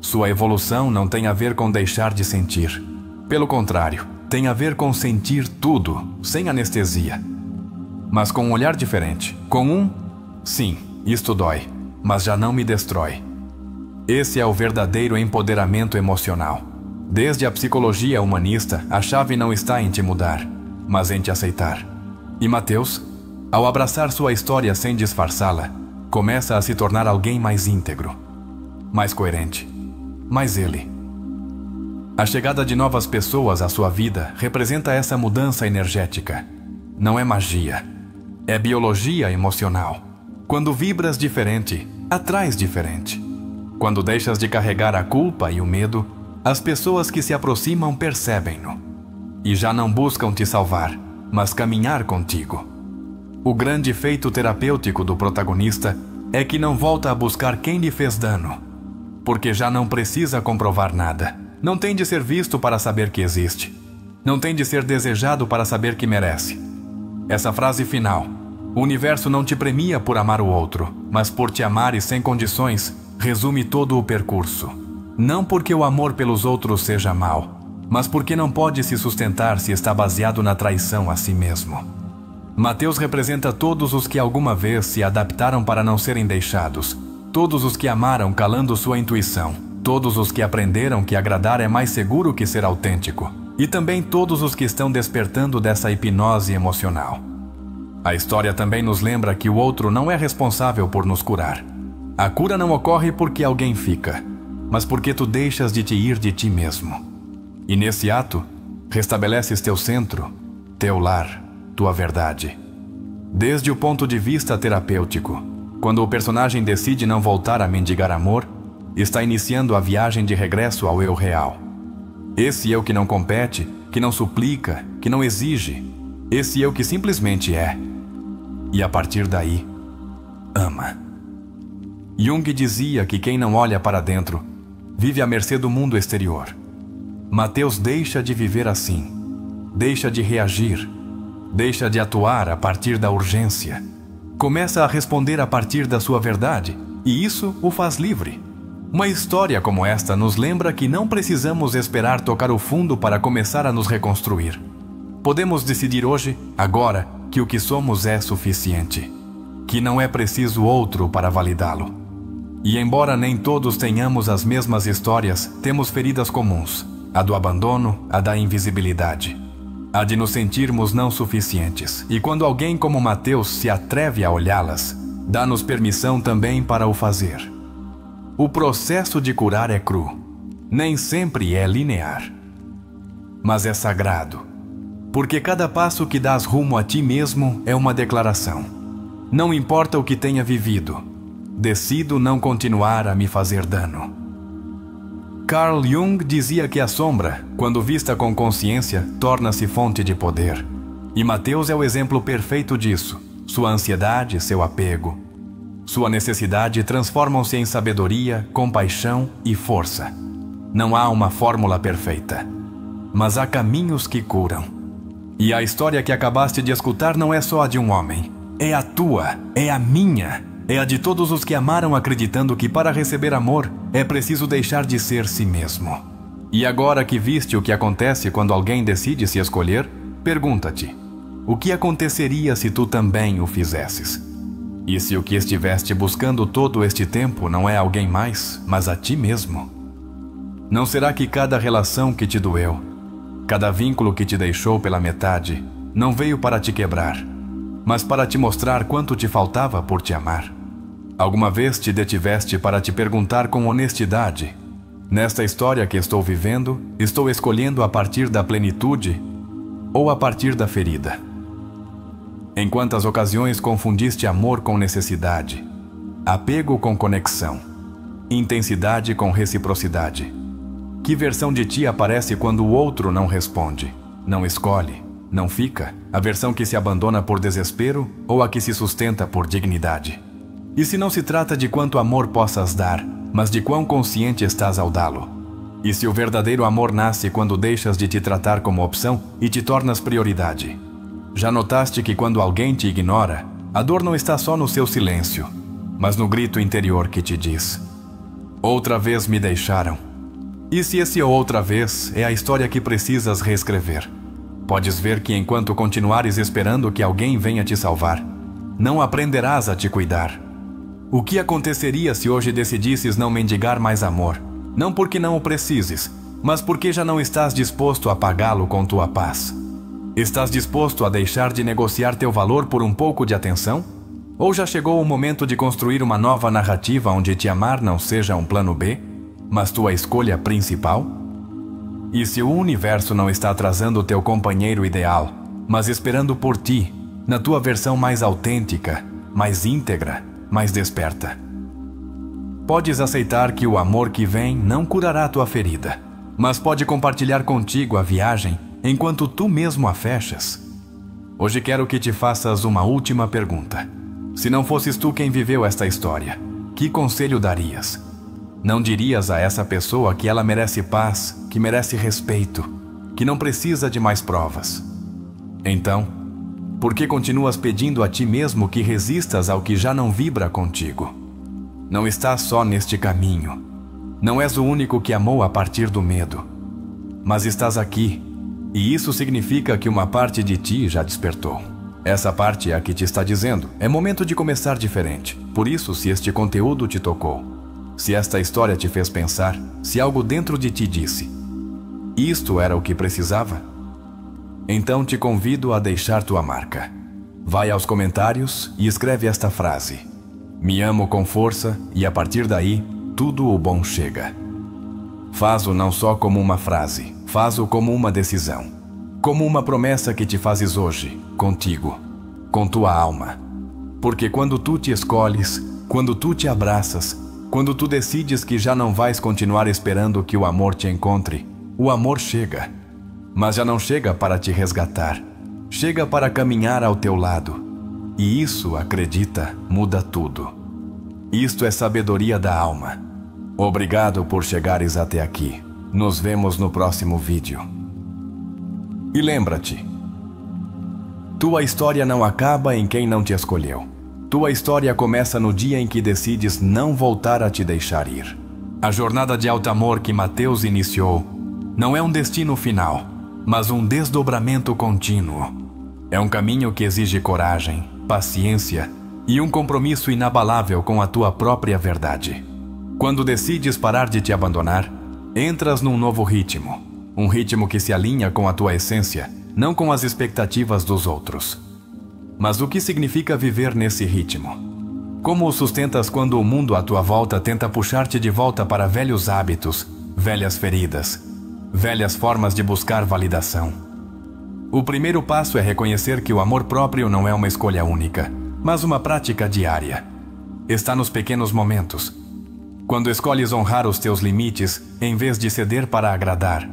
Sua evolução não tem a ver com deixar de sentir. Pelo contrário, tem a ver com sentir tudo, sem anestesia. Mas com um olhar diferente. Com sim, isto dói, mas já não me destrói. Esse é o verdadeiro empoderamento emocional. Desde a psicologia humanista, a chave não está em te mudar, mas em te aceitar. E Mateus, ao abraçar sua história sem disfarçá-la, começa a se tornar alguém mais íntegro, mais coerente, mais ele. A chegada de novas pessoas à sua vida representa essa mudança energética. Não é magia, é biologia emocional. Quando vibras diferente, atrais diferente. Quando deixas de carregar a culpa e o medo, as pessoas que se aproximam percebem-no. E já não buscam te salvar, mas caminhar contigo. O grande feito terapêutico do protagonista é que não volta a buscar quem lhe fez dano, porque já não precisa comprovar nada. Não tem de ser visto para saber que existe. Não tem de ser desejado para saber que merece. Essa frase final: o universo não te premia por amar o outro, mas por te amar e sem condições, resume todo o percurso. Não porque o amor pelos outros seja mau, mas porque não pode se sustentar se está baseado na traição a si mesmo. Mateus representa todos os que alguma vez se adaptaram para não serem deixados, todos os que amaram calando sua intuição, todos os que aprenderam que agradar é mais seguro que ser autêntico, e também todos os que estão despertando dessa hipnose emocional. A história também nos lembra que o outro não é responsável por nos curar. A cura não ocorre porque alguém fica, mas porque tu deixas de te ir de ti mesmo. E nesse ato, restabeleces teu centro, teu lar, tua verdade. Desde o ponto de vista terapêutico, quando o personagem decide não voltar a mendigar amor, está iniciando a viagem de regresso ao eu real. Esse eu que não compete, que não suplica, que não exige. Esse eu que simplesmente é. E a partir daí, ama. Jung dizia que quem não olha para dentro vive à mercê do mundo exterior. Mateus deixa de viver assim. Deixa de reagir. Deixa de atuar a partir da urgência. Começa a responder a partir da sua verdade, e isso o faz livre. Uma história como esta nos lembra que não precisamos esperar tocar o fundo para começar a nos reconstruir. Podemos decidir hoje, agora, que o que somos é suficiente, que não é preciso outro para validá-lo. E embora nem todos tenhamos as mesmas histórias, temos feridas comuns, a do abandono, a da invisibilidade, a de nos sentirmos não suficientes. E quando alguém como Mateus se atreve a olhá-las, dá-nos permissão também para o fazer. O processo de curar é cru, nem sempre é linear, mas é sagrado, porque cada passo que dás rumo a ti mesmo é uma declaração. Não importa o que tenha vivido, decido não continuar a me fazer dano. Carl Jung dizia que a sombra, quando vista com consciência, torna-se fonte de poder. E Mateus é o exemplo perfeito disso. Sua ansiedade, seu apego, sua necessidade transformam-se em sabedoria, compaixão e força. Não há uma fórmula perfeita, mas há caminhos que curam. E a história que acabaste de escutar não é só a de um homem. É a tua, é a minha, é a de todos os que amaram acreditando que para receber amor é preciso deixar de ser si mesmo. E agora que viste o que acontece quando alguém decide se escolher, pergunta-te: o que aconteceria se tu também o fizesses? E se o que estiveste buscando todo este tempo não é alguém mais, mas a ti mesmo? Não será que cada relação que te doeu, cada vínculo que te deixou pela metade, não veio para te quebrar, mas para te mostrar quanto te faltava por te amar? Alguma vez te detiveste para te perguntar com honestidade: nesta história que estou vivendo, estou escolhendo a partir da plenitude ou a partir da ferida? Em quantas ocasiões confundiste amor com necessidade, apego com conexão, intensidade com reciprocidade? Que versão de ti aparece quando o outro não responde, não escolhe, não fica? A versão que se abandona por desespero ou a que se sustenta por dignidade? E se não se trata de quanto amor possas dar, mas de quão consciente estás ao dá-lo? E se o verdadeiro amor nasce quando deixas de te tratar como opção e te tornas prioridade? Já notaste que quando alguém te ignora, a dor não está só no seu silêncio, mas no grito interior que te diz: outra vez me deixaram. E se esse outra vez é a história que precisas reescrever, podes ver que enquanto continuares esperando que alguém venha te salvar, não aprenderás a te cuidar. O que aconteceria se hoje decidisses não mendigar mais amor? Não porque não o precises, mas porque já não estás disposto a pagá-lo com tua paz. Estás disposto a deixar de negociar teu valor por um pouco de atenção? Ou já chegou o momento de construir uma nova narrativa onde te amar não seja um plano B, mas tua escolha principal? E se o universo não está trazendo o teu companheiro ideal, mas esperando por ti, na tua versão mais autêntica, mais íntegra, mais desperta? Podes aceitar que o amor que vem não curará tua ferida, mas pode compartilhar contigo a viagem enquanto tu mesmo a fechas. Hoje quero que te faças uma última pergunta. Se não fosses tu quem viveu esta história, que conselho darias? Não dirias a essa pessoa que ela merece paz, que merece respeito, que não precisa de mais provas? Então, por que continuas pedindo a ti mesmo que resistas ao que já não vibra contigo? Não estás só neste caminho. Não és o único que amou a partir do medo. Mas estás aqui, e isso significa que uma parte de ti já despertou. Essa parte é a que te está dizendo: é momento de começar diferente. Por isso, se este conteúdo te tocou, se esta história te fez pensar, se algo dentro de ti disse: isto era o que precisava, então te convido a deixar tua marca. Vai aos comentários e escreve esta frase: me amo com força, e a partir daí, tudo o bom chega. Faz-o não só como uma frase, faz-o como uma decisão, como uma promessa que te fazes hoje, contigo, com tua alma. Porque quando tu te escolhes, quando tu te abraças, quando tu decides que já não vais continuar esperando que o amor te encontre, o amor chega. Mas já não chega para te resgatar, chega para caminhar ao teu lado. E isso, acredita, muda tudo. Isto é sabedoria da alma. Obrigado por chegares até aqui. Nos vemos no próximo vídeo. E lembra-te, tua história não acaba em quem não te escolheu. Tua história começa no dia em que decides não voltar a te deixar ir. A jornada de alto amor que Mateus iniciou não é um destino final, mas um desdobramento contínuo. É um caminho que exige coragem, paciência e um compromisso inabalável com a tua própria verdade. Quando decides parar de te abandonar, entras num novo ritmo. Um ritmo que se alinha com a tua essência, não com as expectativas dos outros. Mas o que significa viver nesse ritmo? Como o sustentas quando o mundo à tua volta tenta puxar-te de volta para velhos hábitos, velhas feridas, velhas formas de buscar validação? O primeiro passo é reconhecer que o amor próprio não é uma escolha única, mas uma prática diária. Está nos pequenos momentos. Quando escolhes honrar os teus limites em vez de ceder para agradar.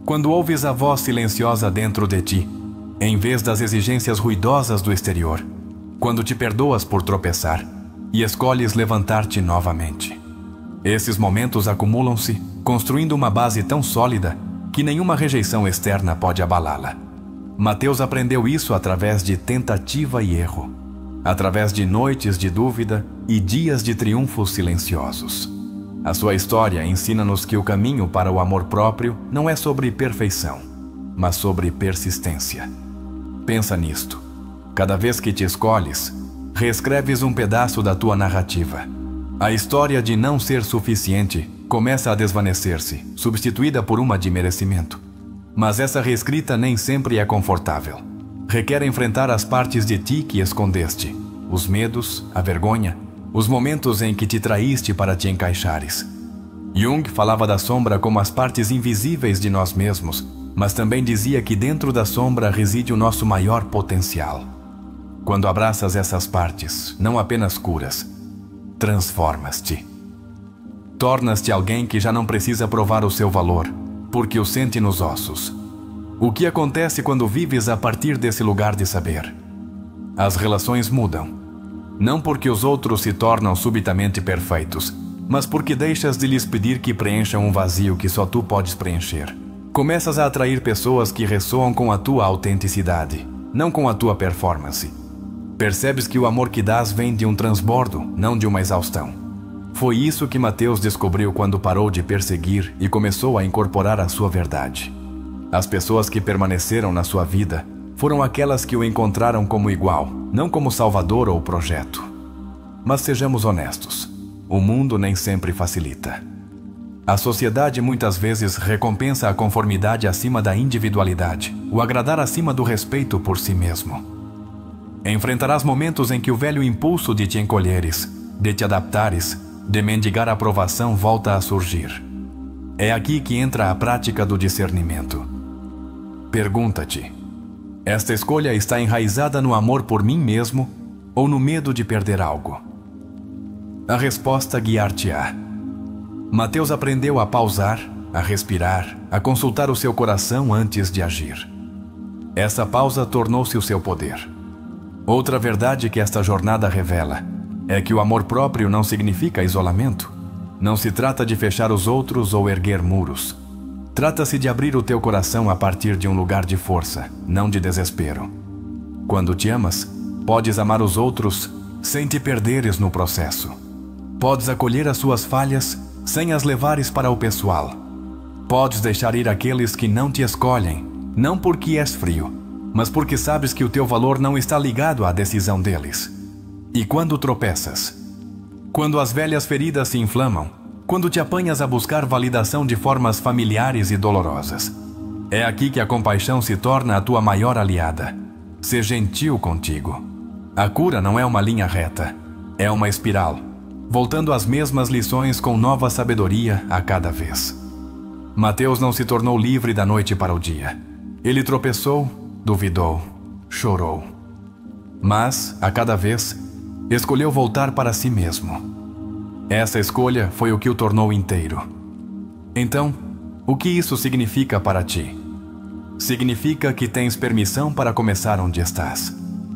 Quando ouves a voz silenciosa dentro de ti, em vez das exigências ruidosas do exterior. Quando te perdoas por tropeçar e escolhes levantar-te novamente. Esses momentos acumulam-se, construindo uma base tão sólida que nenhuma rejeição externa pode abalá-la. Mateus aprendeu isso através de tentativa e erro, através de noites de dúvida e dias de triunfos silenciosos. A sua história ensina-nos que o caminho para o amor próprio não é sobre perfeição, mas sobre persistência. Pensa nisto. Cada vez que te escolhes, reescreves um pedaço da tua narrativa. A história de não ser suficiente começa a desvanecer-se, substituída por uma de merecimento. Mas essa reescrita nem sempre é confortável. Requer enfrentar as partes de ti que escondeste, os medos, a vergonha, os momentos em que te traíste para te encaixares. Jung falava da sombra como as partes invisíveis de nós mesmos, mas também dizia que dentro da sombra reside o nosso maior potencial. Quando abraças essas partes, não apenas curas, transformas-te. Tornas-te alguém que já não precisa provar o seu valor, porque o sente nos ossos. O que acontece quando vives a partir desse lugar de saber? As relações mudam. Não porque os outros se tornam subitamente perfeitos, mas porque deixas de lhes pedir que preencham um vazio que só tu podes preencher. Começas a atrair pessoas que ressoam com a tua autenticidade, não com a tua performance. Percebes que o amor que dás vem de um transbordo, não de uma exaustão. Foi isso que Mateus descobriu quando parou de perseguir e começou a incorporar a sua verdade. As pessoas que permaneceram na sua vida foram aquelas que o encontraram como igual, não como salvador ou projeto. Mas sejamos honestos, o mundo nem sempre facilita. A sociedade muitas vezes recompensa a conformidade acima da individualidade, o agradar acima do respeito por si mesmo. Enfrentarás momentos em que o velho impulso de te encolheres, de te adaptares, de mendigar aprovação volta a surgir. É aqui que entra a prática do discernimento. Pergunta-te: esta escolha está enraizada no amor por mim mesmo ou no medo de perder algo? A resposta guiar-te-á. Mateus aprendeu a pausar, a respirar, a consultar o seu coração antes de agir. Essa pausa tornou-se o seu poder. Outra verdade que esta jornada revela é que o amor próprio não significa isolamento. Não se trata de fechar os outros ou erguer muros. Trata-se de abrir o teu coração a partir de um lugar de força, não de desespero. Quando te amas, podes amar os outros sem te perderes no processo. Podes acolher as suas falhas sem as levares para o pessoal. Podes deixar ir aqueles que não te escolhem, não porque és frio, mas porque sabes que o teu valor não está ligado à decisão deles. E quando tropeças, quando as velhas feridas se inflamam, quando te apanhas a buscar validação de formas familiares e dolorosas, é aqui que a compaixão se torna a tua maior aliada. Ser gentil contigo. A cura não é uma linha reta, é uma espiral, voltando às mesmas lições com nova sabedoria a cada vez. Mateus não se tornou livre da noite para o dia. Ele tropeçou, duvidou, chorou. Mas, a cada vez, escolheu voltar para si mesmo. Essa escolha foi o que o tornou inteiro. Então, o que isso significa para ti? Significa que tens permissão para começar onde estás.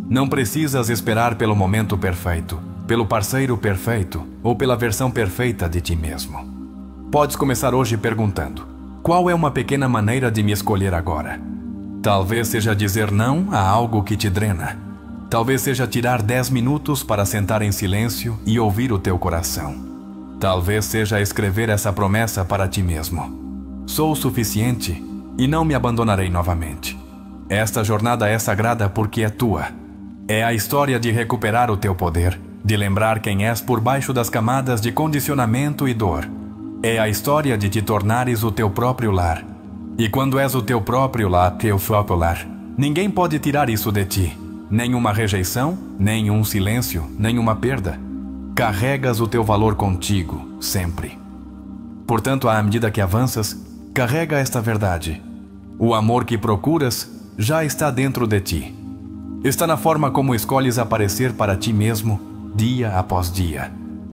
Não precisas esperar pelo momento perfeito, pelo parceiro perfeito ou pela versão perfeita de ti mesmo. Podes começar hoje perguntando: qual é uma pequena maneira de me escolher agora? Talvez seja dizer não a algo que te drena. Talvez seja tirar 10 minutos para sentar em silêncio e ouvir o teu coração. Talvez seja escrever essa promessa para ti mesmo: sou o suficiente e não me abandonarei novamente. Esta jornada é sagrada porque é tua. É a história de recuperar o teu poder, de lembrar quem és por baixo das camadas de condicionamento e dor. É a história de te tornares o teu próprio lar. E quando és o teu próprio lar, ninguém pode tirar isso de ti. Nenhuma rejeição, nenhum silêncio, nenhuma perda. Carregas o teu valor contigo, sempre. Portanto, à medida que avanças, carrega esta verdade: o amor que procuras já está dentro de ti. Está na forma como escolhes aparecer para ti mesmo, dia após dia.